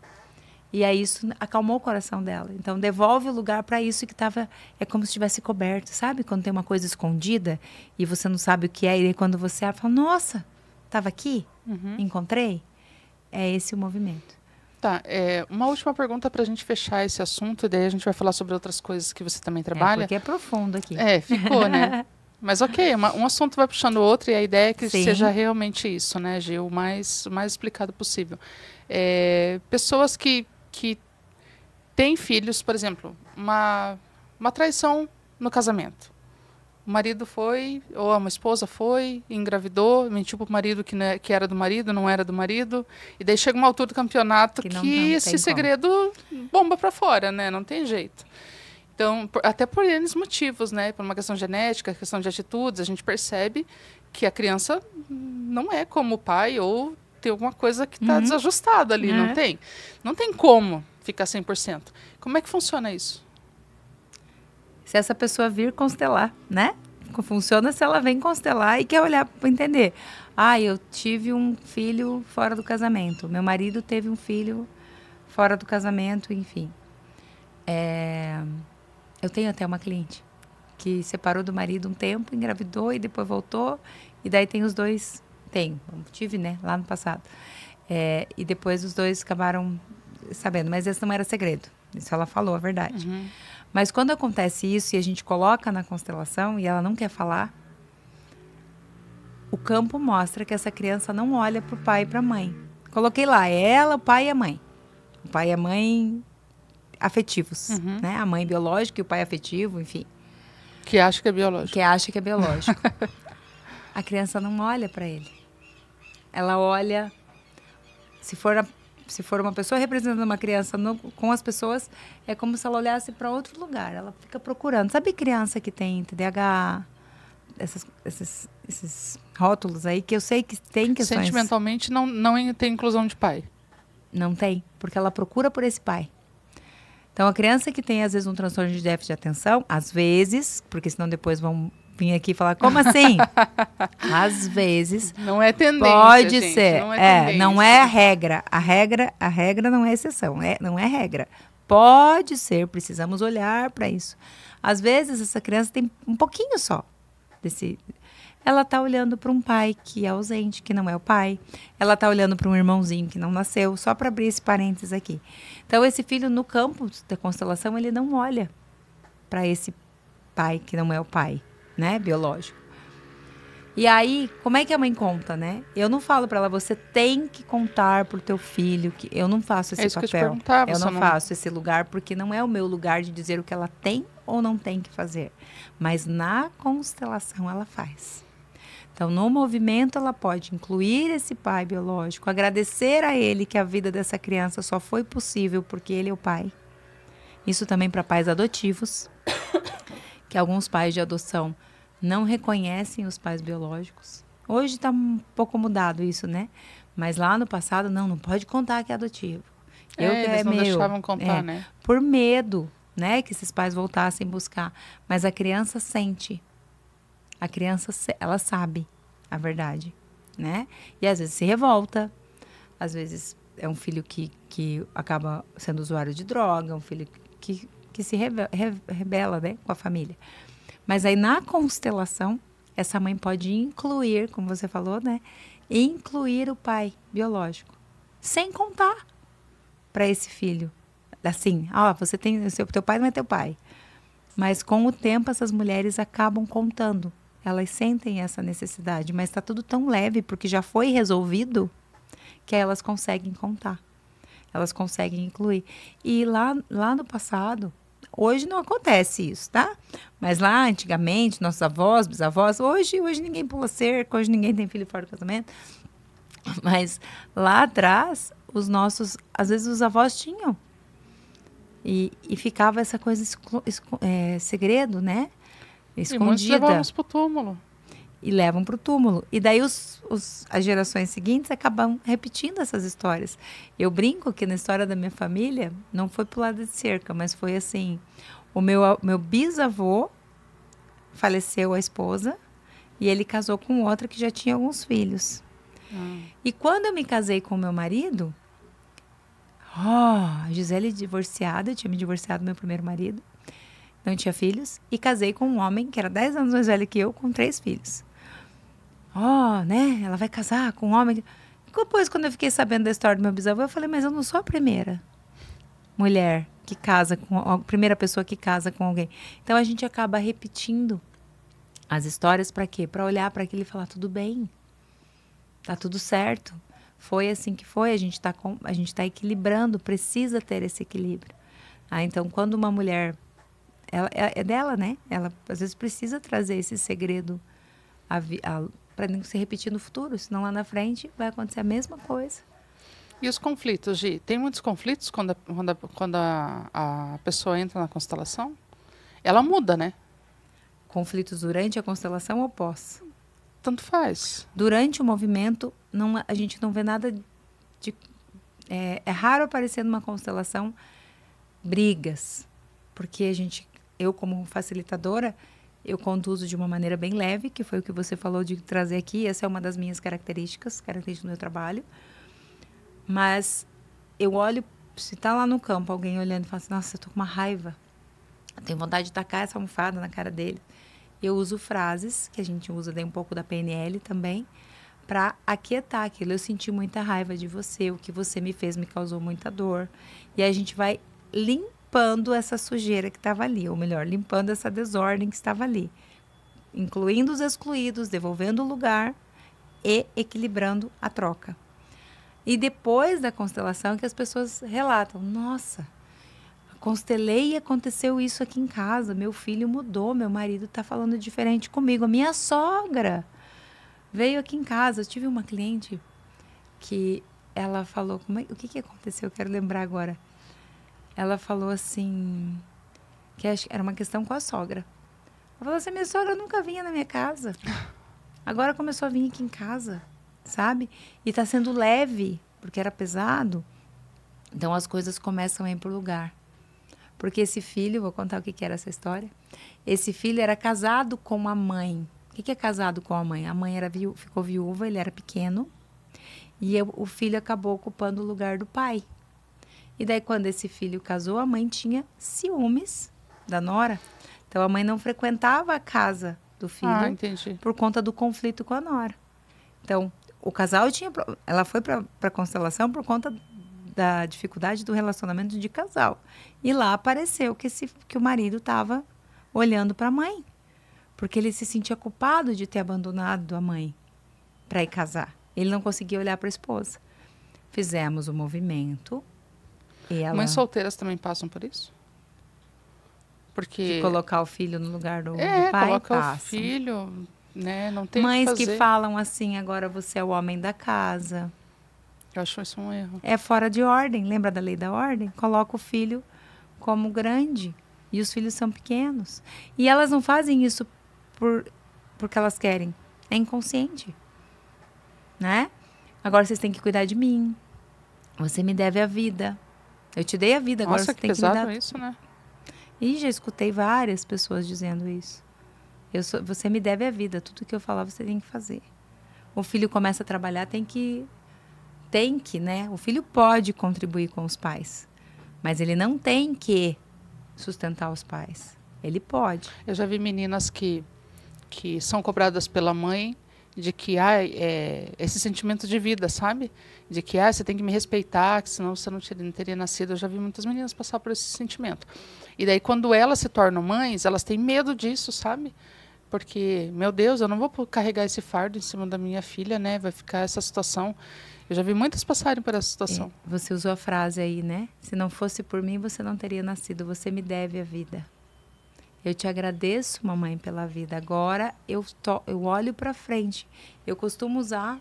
E aí isso acalmou o coração dela. Então, devolve o lugar para isso que estava... É como se estivesse coberto, sabe? Quando tem uma coisa escondida e você não sabe o que é. E aí, quando você abre, fala, nossa, estava aqui? Encontrei? É esse o movimento. Tá, uma última pergunta para a gente fechar esse assunto. E daí a gente vai falar sobre outras coisas que você também trabalha. Porque é profundo aqui. Ficou, né? Mas ok, um assunto vai puxando o outro e a ideia é que Sim. seja realmente isso, né, Gil? O mais explicado possível. Pessoas que têm filhos, por exemplo, uma traição no casamento. O marido foi, ou uma esposa foi, engravidou, mentiu para o marido que era do marido, não era do marido. E daí chega uma altura do campeonato que esse segredo bomba para fora, né? Não tem jeito. Então, até por N motivos, né? Por uma questão genética, questão de atitudes, a gente percebe que a criança não é como o pai ou tem alguma coisa que está desajustada ali, não tem como ficar 100%. Como é que funciona isso? Se essa pessoa vir constelar, né? Funciona se ela vem constelar e quer olhar para entender. Ah, eu tive um filho fora do casamento. Meu marido teve um filho fora do casamento, enfim. Eu tenho até uma cliente que separou do marido um tempo, engravidou e depois voltou. E daí tem os dois... tive, né? Lá no passado. E depois os dois acabaram sabendo. Mas esse não era segredo. Isso ela falou, a verdade. Uhum. Mas quando acontece isso e a gente coloca na constelação e ela não quer falar, o campo mostra que essa criança não olha para o pai e para a mãe. Coloquei lá, ela, o pai e a mãe. O pai e a mãe afetivos, né? A mãe biológica e o pai afetivo, enfim. Que acha que é biológico. Que acha que é biológico. A criança não olha para ele. Ela olha... Se for uma pessoa representando uma criança com as pessoas, é como se ela olhasse para outro lugar. Ela fica procurando. Sabe criança que tem TDAH, esses rótulos aí, que eu sei que tem questões... Sentimentalmente não tem inclusão de pai. Não tem, porque ela procura por esse pai. Então, a criança que tem, às vezes, um transtorno de déficit de atenção, às vezes, porque senão depois vão vir aqui e falar, como assim? Às vezes. Não é tendência, pode gente, ser. não é a regra. A regra não é exceção, não é regra. Pode ser, precisamos olhar para isso. Às vezes, essa criança tem um pouquinho só desse... Ela está olhando para um pai que é ausente, que não é o pai. Ela está olhando para um irmãozinho que não nasceu, só para abrir esse parênteses aqui. Então, esse filho, no campo da constelação, ele não olha para esse pai que não é o pai, né, biológico. E aí, como é que a mãe conta, né? Eu não falo para ela, você tem que contar pro teu filho, que eu não faço esse isso papel. Que eu te perguntava, eu não faço esse lugar, porque não é o meu lugar de dizer o que ela tem ou não tem que fazer. Mas na constelação ela faz. Então, no movimento, ela pode incluir esse pai biológico, agradecer a ele que a vida dessa criança só foi possível porque ele é o pai. Isso também para pais adotivos, que alguns pais de adoção não reconhecem os pais biológicos. Hoje está um pouco mudado isso, né? Mas lá no passado, não pode contar que é adotivo. Eles não deixavam contar, né? Por medo, né? Que esses pais voltassem buscar. Mas a criança sente. A criança, ela sabe a verdade, né? E às vezes se revolta, às vezes é um filho que acaba sendo usuário de droga, um filho que se rebela, né, com a família. Mas aí na constelação, essa mãe pode incluir, como você falou, né? Incluir o pai biológico, sem contar para esse filho. Assim, você tem, teu pai não é teu pai. Mas com o tempo essas mulheres acabam contando. Elas sentem essa necessidade, mas está tudo tão leve, porque já foi resolvido, que elas conseguem contar. Elas conseguem incluir. E lá no passado, hoje não acontece isso, tá? Mas lá, antigamente, nossos avós, bisavós, hoje ninguém pula cerca, hoje ninguém tem filho fora do casamento. Mas lá atrás, às vezes os avós tinham. E ficava essa coisa, segredo, né? Escondida. E muitos levamos para o túmulo. E levam para o túmulo. E daí as gerações seguintes acabam repetindo essas histórias. Eu brinco que na história da minha família, não foi pro lado de cerca, mas foi assim, o meu bisavô faleceu a esposa e ele casou com outra que já tinha alguns filhos. E quando eu me casei com o meu marido, a Gisele divorciada, eu tinha me divorciado do meu primeiro marido, não tinha filhos, e casei com um homem que era 10 anos mais velho que eu, com 3 filhos. Né? Ela vai casar com um homem. Depois, quando eu fiquei sabendo da história do meu bisavô, eu falei, mas eu não sou a primeira mulher que casa a primeira pessoa que casa com alguém. Então, a gente acaba repetindo as histórias para quê? Para olhar para aquilo e falar, tudo bem, tá tudo certo. Foi assim que foi, a gente tá equilibrando, precisa ter esse equilíbrio. Então, quando uma mulher... é dela, né? Ela, às vezes, precisa trazer esse segredo para não se repetir no futuro. Senão, lá na frente, vai acontecer a mesma coisa. E os conflitos, Gi? Tem muitos conflitos quando a pessoa entra na constelação? Ela muda, né? Conflitos durante a constelação ou pós? Tanto faz. Durante o movimento, a gente não vê nada É raro aparecer numa constelação brigas, porque eu como facilitadora, eu conduzo de uma maneira bem leve, que foi o que você falou de trazer aqui. Essa é uma das minhas características do meu trabalho. Mas eu olho, se tá lá no campo alguém olhando e fala assim, nossa, eu tô com uma raiva, eu tenho vontade de tacar essa almofada na cara dele. Eu uso frases, que a gente usa daí um pouco da PNL também, para aquietar aquilo. Eu senti muita raiva de você, o que você me fez me causou muita dor. E aí a gente vai limpando essa sujeira que estava ali, ou melhor, limpando essa desordem que estava ali, incluindo os excluídos, devolvendo o lugar e equilibrando a troca. E depois da constelação que as pessoas relatam, nossa, constelei e aconteceu isso aqui em casa, meu filho mudou, meu marido está falando diferente comigo, a minha sogra veio aqui em casa. Eu tive uma cliente que ela falou, o que aconteceu? Eu quero lembrar agora. Ela falou assim, que era uma questão com a sogra. Ela falou assim, minha sogra nunca vinha na minha casa. Agora começou a vir aqui em casa, sabe? E está sendo leve, porque era pesado. Então as coisas começam a ir para o lugar. Porque esse filho, vou contar o que era essa história. Esse filho era casado com a mãe. O que é casado com a mãe? A mãe ficou viúva, ele era pequeno. E o filho acabou ocupando o lugar do pai. E daí, quando esse filho casou, a mãe tinha ciúmes da nora. Então, a mãe não frequentava a casa do filho por conta do conflito com a nora. Então, o casal ela foi para a constelação por conta da dificuldade do relacionamento de casal. E lá apareceu que o marido estava olhando para a mãe. Porque ele se sentia culpado de ter abandonado a mãe para ir casar. Ele não conseguia olhar para a esposa. Fizemos o movimento. Mães solteiras também passam por isso? Porque de colocar o filho no lugar do pai, coloca o filho, né? Não tem mães o que fazer. Que falam assim, agora você é o homem da casa. Eu acho isso um erro. É fora de ordem. Lembra da lei da ordem? Coloca o filho como grande. E os filhos são pequenos. E elas não fazem isso porque elas querem. É inconsciente. Né? Agora vocês têm que cuidar de mim. Você me deve a vida. Eu te dei a vida, agora você tem que me dar. Pesado isso, né? E já escutei várias pessoas dizendo isso. Você me deve a vida, tudo que eu falar você tem que fazer. O filho começa a trabalhar, tem que, né? O filho pode contribuir com os pais, mas ele não tem que sustentar os pais. Ele pode. Eu já vi meninas que são cobradas pela mãe de que esse sentimento de vida, sabe? De que você tem que me respeitar, que senão você não teria nascido. Eu já vi muitas meninas passar por esse sentimento. E daí, quando elas se tornam mães, elas têm medo disso, sabe? Porque, meu Deus, eu não vou carregar esse fardo em cima da minha filha, né? Vai ficar essa situação. Eu já vi muitas passarem por essa situação. Você usou a frase aí, né? Se não fosse por mim, você não teria nascido. Você me deve a vida. Eu te agradeço, mamãe, pela vida. Agora eu olho para frente. Eu costumo usar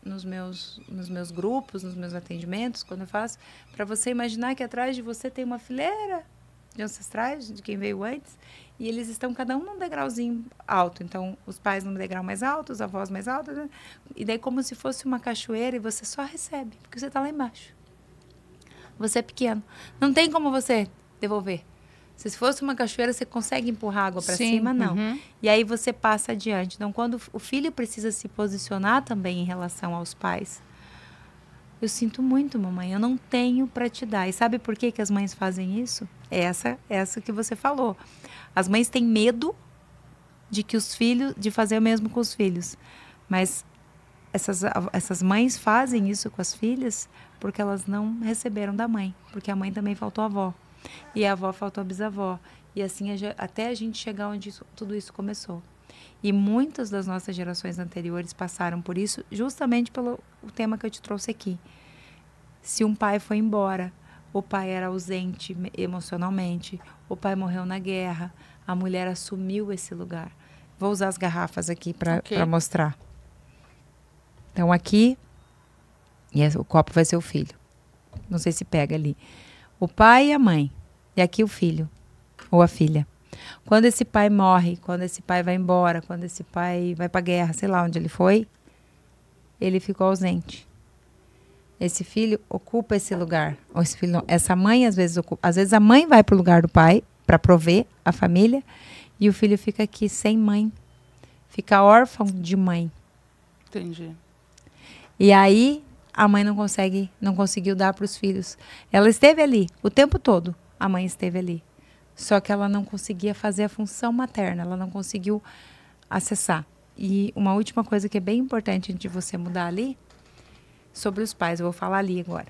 nos meus grupos, nos meus atendimentos, quando eu faço, para você imaginar que atrás de você tem uma fileira de ancestrais, de quem veio antes, e eles estão cada um num degrauzinho alto. Então, os pais num degrau mais alto, os avós mais altos, né? E daí como se fosse uma cachoeira e você só recebe, porque você está lá embaixo. Você é pequeno. Não tem como você devolver. Se fosse uma cachoeira, você consegue empurrar água para cima? Não. Uhum. E aí você passa adiante. Então, quando o filho precisa se posicionar também em relação aos pais, eu sinto muito, mamãe, eu não tenho para te dar. E sabe por que as mães fazem isso? Essa que você falou. As mães têm medo de fazer o mesmo com os filhos. Mas essas mães fazem isso com as filhas porque elas não receberam da mãe. Porque a mãe também faltou a avó. E a avó faltou a bisavó. E assim, até a gente chegar onde tudo isso começou. E muitas das nossas gerações anteriores passaram por isso, justamente pelo tema que eu te trouxe aqui. Se um pai foi embora, o pai era ausente emocionalmente, o pai morreu na guerra, a mulher assumiu esse lugar. Vou usar as garrafas aqui para mostrar. Então, aqui, o copo vai ser o filho. Não sei se pega ali. O pai e a mãe. E aqui o filho. Ou a filha. Quando esse pai morre, quando esse pai vai embora, quando esse pai vai para a guerra, sei lá onde ele foi, ele ficou ausente. esse filho ocupa esse lugar. Ou esse filho não, essa mãe às vezes ocupa. Às vezes a mãe vai para o lugar do pai para prover a família e o filho fica aqui sem mãe. Fica órfão de mãe. Entendi. E aí a mãe não conseguiu dar para os filhos. Ela esteve ali o tempo todo. A mãe esteve ali. Só que ela não conseguia fazer a função materna. Ela não conseguiu acessar. E uma última coisa que é bem importante de você mudar ali, sobre os pais, eu vou falar ali agora.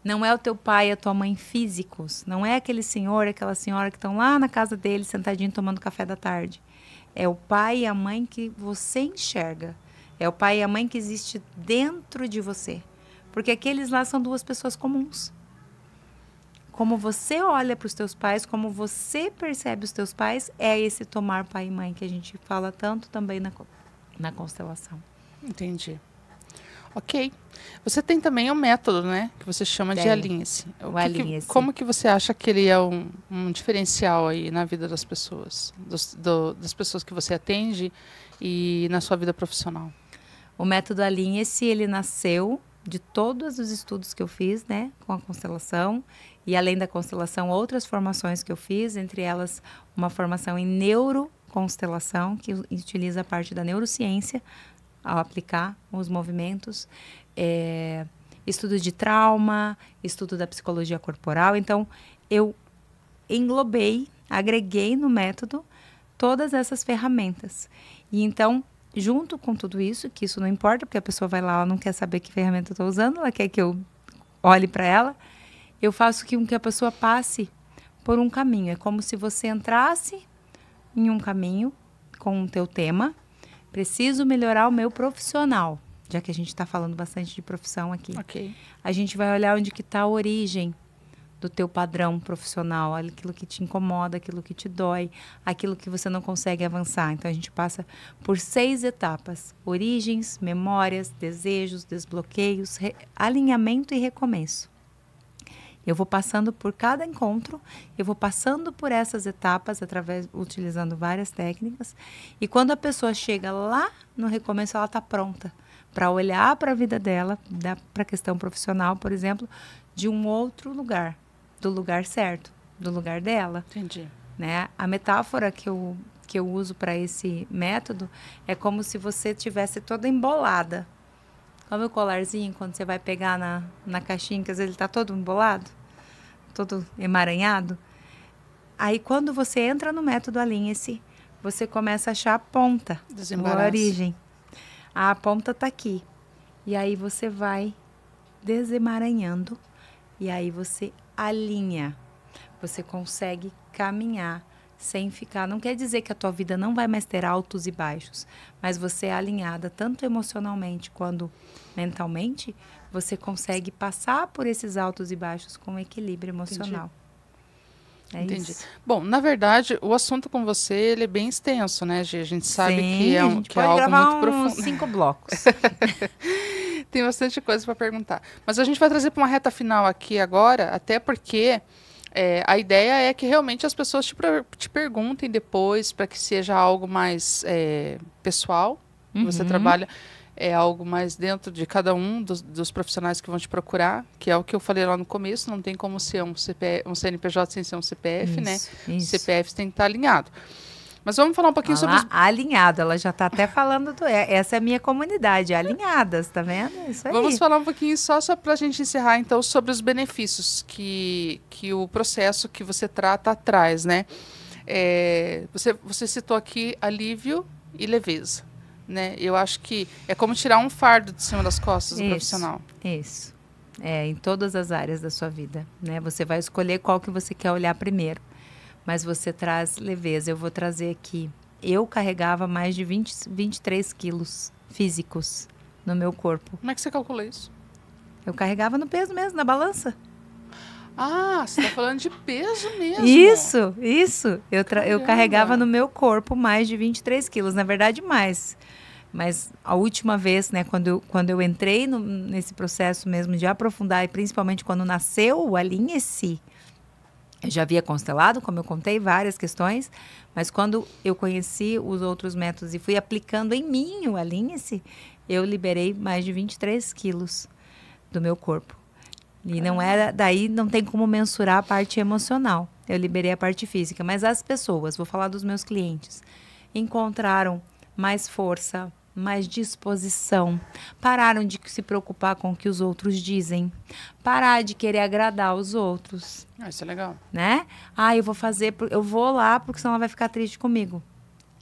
Não é o teu pai e a tua mãe físicos. Não é aquele senhor, aquela senhora que estão lá na casa dele, sentadinho, tomando café da tarde. É o pai e a mãe que você enxerga. É o pai e a mãe que existe dentro de você. Porque aqueles lá são duas pessoas comuns. Como você olha para os teus pais, como você percebe os teus pais, é esse tomar pai e mãe que a gente fala tanto também na constelação. Entendi. Ok. Você tem também um método, né? Que você chama de alinhe-se. Como que você acha que ele é um diferencial aí na vida das pessoas? Das pessoas que você atende e na sua vida profissional? O método alinhe-se, ele nasceu de todos os estudos que eu fiz, né? Com a constelação. E além da constelação, outras formações que eu fiz, entre elas uma formação em neuroconstelação, que utiliza a parte da neurociência ao aplicar os movimentos, estudo de trauma, estudo da psicologia corporal. Então, eu englobei, agreguei no método todas essas ferramentas. E então, junto com tudo isso, que isso não importa, porque a pessoa vai lá, ela não quer saber que ferramenta eu estou usando, ela quer que eu olhe para ela, eu faço com que a pessoa passe por um caminho. É como se você entrasse em um caminho com o teu tema. Preciso melhorar o meu profissional, já que a gente está falando bastante de profissão aqui. Okay. A gente vai olhar onde que está a origem do teu padrão profissional, aquilo que te incomoda, aquilo que te dói, aquilo que você não consegue avançar. Então, a gente passa por 6 etapas: origens, memórias, desejos, desbloqueios, alinhamento e recomeço. Eu vou passando por cada encontro, eu vou passando por essas etapas, utilizando várias técnicas. E quando a pessoa chega lá no recomeço, ela está pronta para olhar para a vida dela, para a questão profissional, por exemplo, de um outro lugar, do lugar certo, do lugar dela. Entendi. Né? A metáfora que eu uso para esse método é como se você tivesse toda embolada. Como o colarzinho, quando você vai pegar na caixinha, que às vezes ele está todo embolado, todo emaranhado. Aí, quando você entra no método alinhe-se, você começa a achar a ponta, a origem. A ponta está aqui. E aí, você vai desemaranhando. E aí, você alinha. Você consegue caminhar sem ficar... Não quer dizer que a tua vida não vai mais ter altos e baixos, mas você é alinhada tanto emocionalmente quanto mentalmente, você consegue passar por esses altos e baixos com equilíbrio emocional. Entendi. Isso. Bom, na verdade, o assunto com você ele é bem extenso, né, Gi? A gente sabe que é algo muito profundo. 5 blocos. Tem bastante coisa para perguntar. Mas a gente vai trazer para uma reta final aqui agora, até porque... a ideia é que realmente as pessoas te perguntem depois, para que seja algo mais pessoal. Você trabalha algo mais dentro de cada um dos profissionais que vão te procurar, que é o que eu falei lá no começo, não tem como ser um CNPJ sem ser um CPF, né? Os CPFs tem que estar alinhado. Mas vamos falar um pouquinho sobre... Alinhado, ela já está até falando essa é a minha comunidade, alinhadas, tá vendo? Isso aí. Vamos falar um pouquinho só para a gente encerrar, então, sobre os benefícios que o processo que você trata traz, né? Você citou aqui alívio e leveza, né? Eu acho que é como tirar um fardo de cima das costas do profissional. Isso. Em todas as áreas da sua vida, né? Você vai escolher qual que você quer olhar primeiro. Mas você traz leveza. Eu vou trazer aqui. Eu carregava mais de 23 quilos físicos no meu corpo. Como é que você calcula isso? Eu carregava no peso mesmo, na balança. Ah, você está falando de peso mesmo. Isso. Eu carregava no meu corpo mais de 23 quilos. Na verdade, mais. Mas a última vez, né, quando eu entrei nesse processo mesmo de aprofundar, e principalmente quando nasceu o Alinhe-se, eu já havia constelado, como eu contei, várias questões, mas quando eu conheci os outros métodos e fui aplicando em mim o Alinhe-se, eu liberei mais de 23 quilos. do meu corpo. E não era, daí não tem como mensurar a parte emocional. Eu liberei a parte física, mas as pessoas, vou falar dos meus clientes, encontraram mais força, mais disposição, pararam de se preocupar com o que os outros dizem, parar de querer agradar os outros. Isso é legal. Né? Ah, eu vou lá porque senão ela vai ficar triste comigo.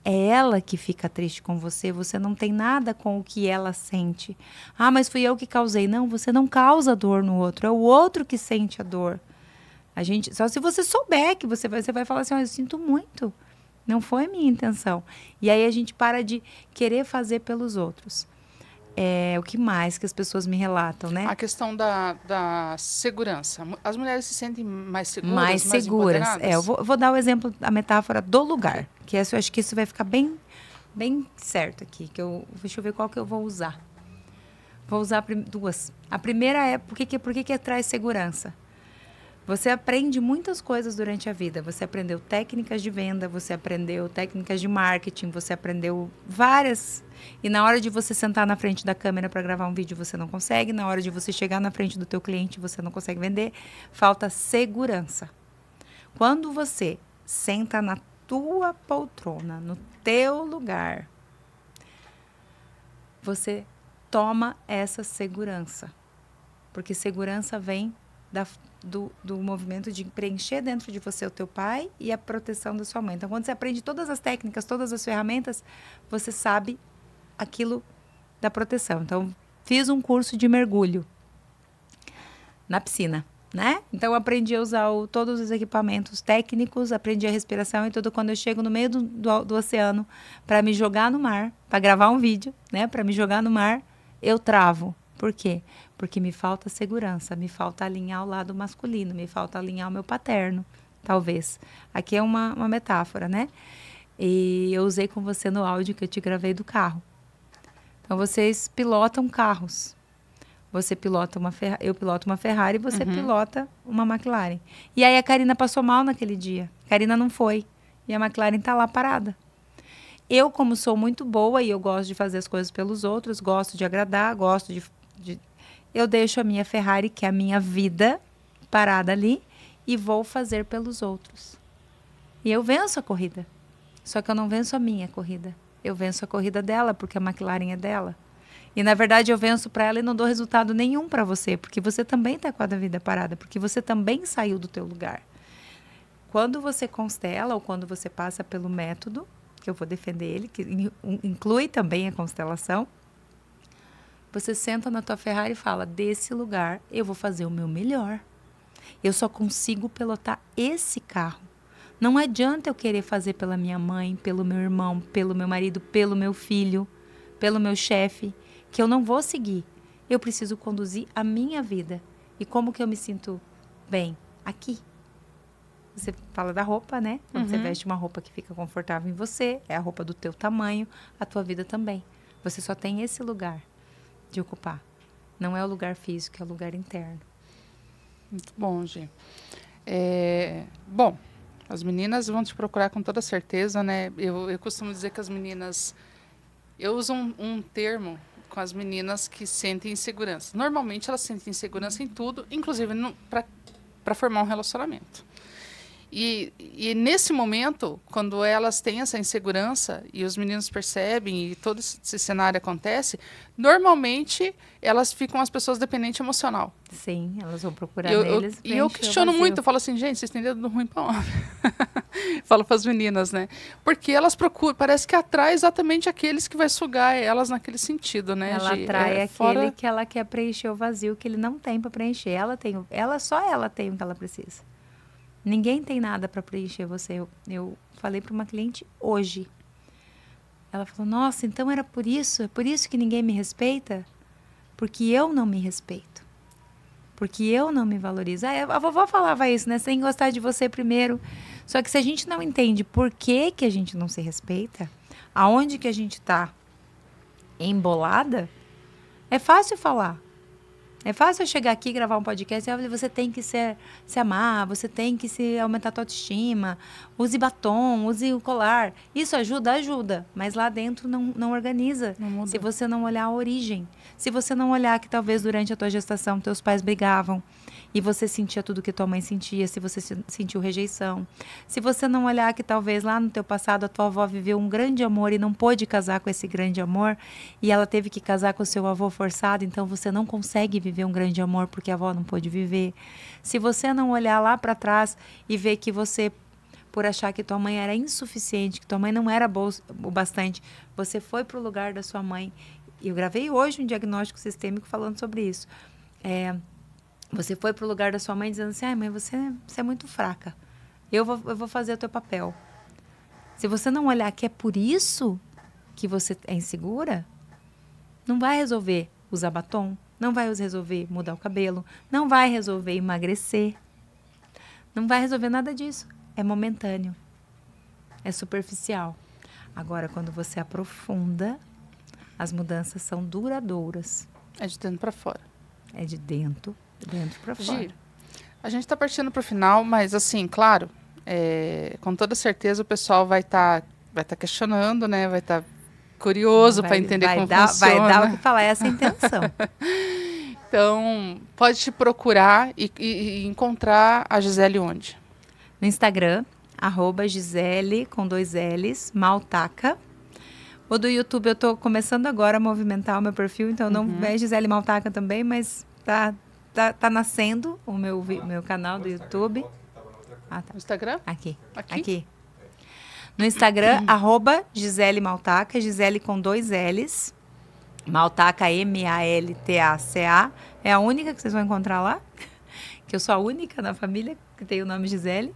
É ela que fica triste com você, você não tem nada com o que ela sente. Ah, mas fui eu que causei. Não, você não causa dor no outro, é o outro que sente a dor. Só se você souber que você vai falar assim, eu sinto muito. Não foi minha intenção. E aí a gente para de querer fazer pelos outros. O que mais que as pessoas me relatam, né? A questão da segurança. As mulheres se sentem mais seguras, mais seguras. Eu vou dar o exemplo, a metáfora do lugar. Que eu acho que isso vai ficar bem, bem certo aqui. Deixa eu ver qual que eu vou usar. Vou usar duas. A primeira é por que traz segurança? Você aprende muitas coisas durante a vida. Você aprendeu técnicas de venda, você aprendeu técnicas de marketing, você aprendeu várias. E na hora de você sentar na frente da câmera para gravar um vídeo, você não consegue. Na hora de você chegar na frente do teu cliente, você não consegue vender. Falta segurança. Quando você senta na tua poltrona, no teu lugar, você toma essa segurança. Porque segurança vem do movimento de preencher dentro de você o teu pai e a proteção da sua mãe. Então, quando você aprende todas as técnicas, todas as ferramentas, você sabe aquilo da proteção. Então, fiz um curso de mergulho na piscina, né? Então, eu aprendi a usar todos os equipamentos técnicos, aprendi a respiração e tudo. Quando eu chego no meio do oceano para me jogar no mar, para gravar um vídeo, né? Para me jogar no mar, eu travo. Por quê? Porque me falta segurança, me falta alinhar o lado masculino, me falta alinhar o meu paterno, talvez. Aqui é uma metáfora, né? E eu usei com você no áudio que eu te gravei do carro. Então, vocês pilotam carros. Você pilota eu piloto uma Ferrari e você pilota uma McLaren. E aí a Karina passou mal naquele dia. A Karina não foi. E a McLaren está lá parada. Eu, como sou muito boa e eu gosto de fazer as coisas pelos outros, gosto de agradar, gosto de eu deixo a minha Ferrari, que é a minha vida, parada ali e vou fazer pelos outros. E eu venço a corrida. Só que eu não venço a minha corrida. Eu venço a corrida dela, porque a McLaren é dela. E, na verdade, eu venço para ela e não dou resultado nenhum para você, porque você também está com a vida parada, porque você também saiu do teu lugar. Quando você constela ou quando você passa pelo método, que eu vou defender ele, que inclui também a constelação, você senta na tua Ferrari e fala, desse lugar eu vou fazer o meu melhor. Eu só consigo pilotar esse carro. Não adianta eu querer fazer pela minha mãe, pelo meu irmão, pelo meu marido, pelo meu filho, pelo meu chefe, que eu não vou seguir. Eu preciso conduzir a minha vida. E como que eu me sinto bem? Aqui. Você fala da roupa, né? Quando você veste uma roupa que fica confortável em você, é a roupa do teu tamanho, a tua vida também. Você só tem esse lugar de ocupar. Não é o lugar físico, é o lugar interno. Muito bom, Gi. Bom, as meninas vão te procurar com toda certeza, né? Eu costumo dizer que as meninas... Eu uso um termo com as meninas que sentem insegurança. Normalmente, elas sentem insegurança em tudo, inclusive para formar um relacionamento. E nesse momento, quando elas têm essa insegurança e os meninos percebem e todo esse cenário acontece, normalmente elas ficam as pessoas dependentes emocional. Sim, elas vão procurar neles. E eu questiono muito, eu falo assim, gente, vocês têm dedo ruim para homem. Falo para as meninas, né? Porque elas procuram, parece que atrai exatamente aqueles que vai sugar elas naquele sentido, né? Ela atrai aquele que ela quer preencher o vazio que ele não tem para preencher. Só ela tem o que ela precisa. Ninguém tem nada para preencher você. Eu falei para uma cliente hoje. Ela falou, nossa, então era por isso? É por isso que ninguém me respeita? Porque eu não me respeito. Porque eu não me valorizo. A vovó falava isso, né? Sem gostar de você primeiro. Só que se a gente não entende por que a gente não se respeita, aonde que a gente está embolada, é fácil falar. É fácil eu chegar aqui e gravar um podcast e você tem que se amar, você tem que aumentar a tua autoestima, use batom, use o colar. Isso ajuda? Ajuda. Mas lá dentro não organiza. Não muda. Se você não olhar a origem. Se você não olhar que talvez durante a tua gestação teus pais brigavam e você sentia tudo que tua mãe sentia, se você sentiu rejeição. Se você não olhar que talvez lá no teu passado a tua avó viveu um grande amor e não pôde casar com esse grande amor e ela teve que casar com o seu avô forçado, então você não consegue viver um grande amor porque a avó não pôde viver. Se você não olhar lá para trás e ver que você, por achar que tua mãe era insuficiente, que tua mãe não era boa o bastante, você foi para o lugar da sua mãe. E eu gravei hoje um diagnóstico sistêmico falando sobre isso. Você foi para o lugar da sua mãe dizendo assim, mãe, você é muito fraca. Eu vou fazer o teu papel. Se você não olhar que é por isso que você é insegura, não vai resolver usar batom, não vai resolver mudar o cabelo, não vai resolver emagrecer, não vai resolver nada disso. É momentâneo, é superficial. Agora, quando você aprofunda, as mudanças são duradouras. É de dentro para fora. É de dentro para fora. Gi, a gente está partindo para o final, mas assim, claro, com toda certeza o pessoal vai tá questionando, né? Vai estar curioso para entender como funciona. Vai dar o que falar, essa é a intenção. Então, pode te procurar e encontrar a Gisele onde? No Instagram, @Gisele, com 2 L's, Maltaca. O do YouTube eu estou começando agora a movimentar o meu perfil, então não é Gisele Maltaca também, mas tá nascendo o meu canal do YouTube. Tá. No Instagram? Aqui. No Instagram, @Gisele Maltaca, Gisele com 2 L's. Maltaca, Maltaca. É a única que vocês vão encontrar lá. Que eu sou a única na família que tem o nome Gisele.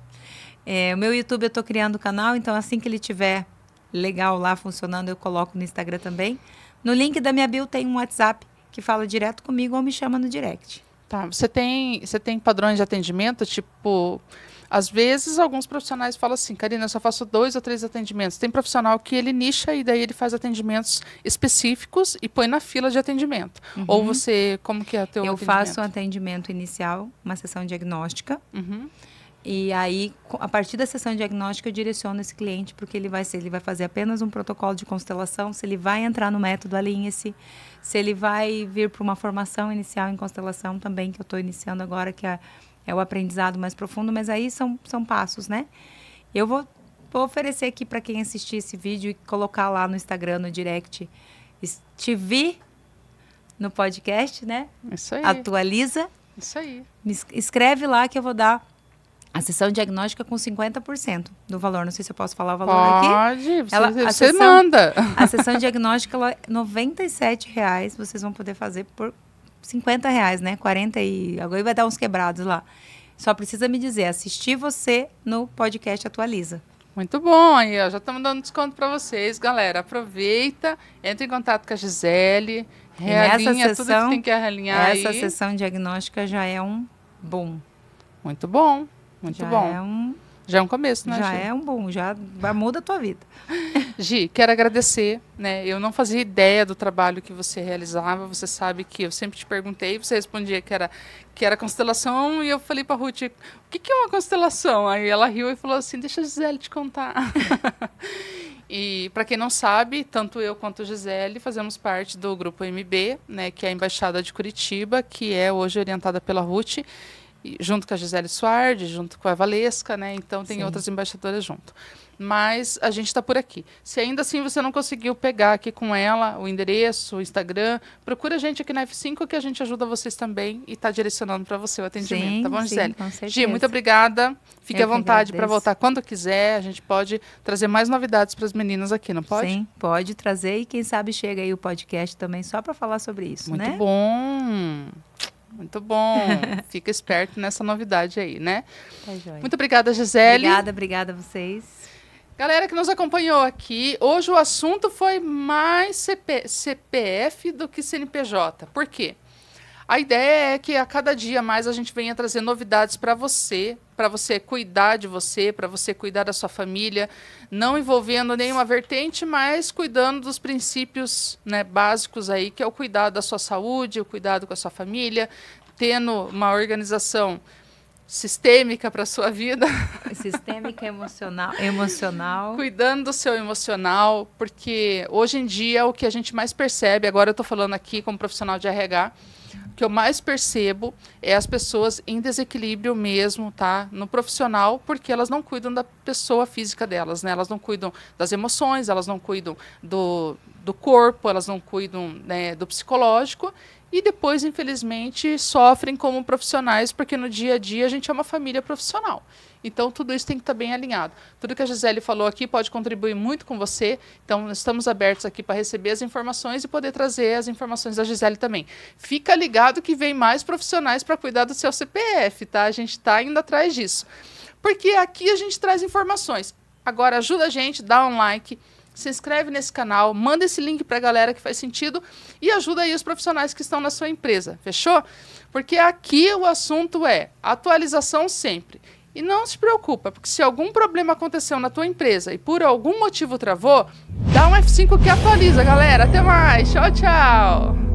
O meu YouTube eu estou criando o canal, então assim que ele tiver legal lá funcionando, eu coloco no Instagram também. No link da minha bio tem um WhatsApp que fala direto comigo ou me chama no direct. Tá, você tem padrões de atendimento, tipo, às vezes alguns profissionais falam assim, Karina, eu só faço 2 ou 3 atendimentos. Tem profissional que ele nicha e daí ele faz atendimentos específicos e põe na fila de atendimento. Ou você, como que é o teu atendimento? Eu faço um atendimento inicial, uma sessão diagnóstica. E aí, a partir da sessão diagnóstica, eu direciono esse cliente porque ele vai fazer apenas um protocolo de constelação, se ele vai entrar no método Alinhe-se, se ele vai vir para uma formação inicial em constelação também, que eu estou iniciando agora, que é o aprendizado mais profundo, mas aí são passos, né? Eu vou oferecer aqui para quem assistir esse vídeo e colocar lá no Instagram, no direct, te vi no podcast, né? Isso aí. Atualiza. Isso aí. Me escreve lá que eu vou dar a sessão diagnóstica com 50% do valor. Não sei se eu posso falar o valor aqui. Pode, você manda. A sessão diagnóstica, ela é R$ 97,00. Vocês vão poder fazer por R$50, né? 40 e... Agora vai dar uns quebrados lá. Só precisa me dizer, assistir você no podcast Atualiza. Muito bom. Aí, ó, já estamos dando desconto para vocês. Galera, aproveita, entre em contato com a Gisele, realinha tudo que tem que realinhar aí. Essa sessão diagnóstica já é um boom. Muito bom. Muito bom. Já é um começo, né, Já Gi? é um boom, já muda a tua vida. Gi, quero agradecer, né? Eu não fazia ideia do trabalho que você realizava. Você sabe que eu sempre te perguntei, você respondia que era constelação, e eu falei para a Ruth, o que é uma constelação? Aí ela riu e falou assim, deixa a Gisele te contar. E para quem não sabe, tanto eu quanto a Gisele fazemos parte do Grupo MB, né, que é a Embaixada de Curitiba, que é hoje orientada pela Ruth, junto com a Gisele Suardi, junto com a Valesca, né? Então tem outras embaixadoras junto. Mas a gente está por aqui. Se ainda assim você não conseguiu pegar aqui com ela o endereço, o Instagram, procura a gente aqui na F5 que a gente ajuda vocês também e está direcionando para você o atendimento, tá bom, Gisele? Com certeza. Gi, muito obrigada. Fique à vontade para voltar quando quiser. A gente pode trazer mais novidades para as meninas aqui, não pode? Sim, pode trazer e quem sabe chega aí o podcast também só para falar sobre isso, muito né? Bom. Muito bom. Fica esperto nessa novidade aí, né? Tá joia. Muito obrigada, Gisele. Obrigada a vocês. Galera que nos acompanhou aqui, hoje o assunto foi mais CPF do que CNPJ. Por quê? A ideia é que a cada dia mais a gente venha trazer novidades para você, para você cuidar de você, para você cuidar da sua família, não envolvendo nenhuma vertente, mas cuidando dos princípios, né, básicos aí, que é o cuidado da sua saúde, o cuidado com a sua família, tendo uma organização sistêmica para a sua vida. Sistêmica, emocional. Cuidando do seu emocional, porque hoje em dia o que a gente mais percebe, agora eu estou falando aqui como profissional de RH, o que eu mais percebo é as pessoas em desequilíbrio mesmo, tá? No profissional, porque elas não cuidam da pessoa física delas, né? Elas não cuidam das emoções, elas não cuidam do corpo, elas não cuidam, né, do psicológico. E depois, infelizmente, sofrem como profissionais, porque no dia a dia a gente é uma família profissional. Então, tudo isso tem que estar bem alinhado. Tudo que a Gisele falou aqui pode contribuir muito com você. Então, estamos abertos aqui para receber as informações e poder trazer as informações da Gisele também. Fica ligado que vem mais profissionais para cuidar do seu CPF, tá? A gente está indo atrás disso. Porque aqui a gente traz informações. Agora, ajuda a gente, dá um like, se inscreve nesse canal, manda esse link para a galera que faz sentido e ajuda aí os profissionais que estão na sua empresa, fechou? Porque aqui o assunto é atualização sempre. E não se preocupa, porque se algum problema aconteceu na tua empresa e por algum motivo travou, dá um F5 que atualiza, galera. Até mais. Tchau, tchau.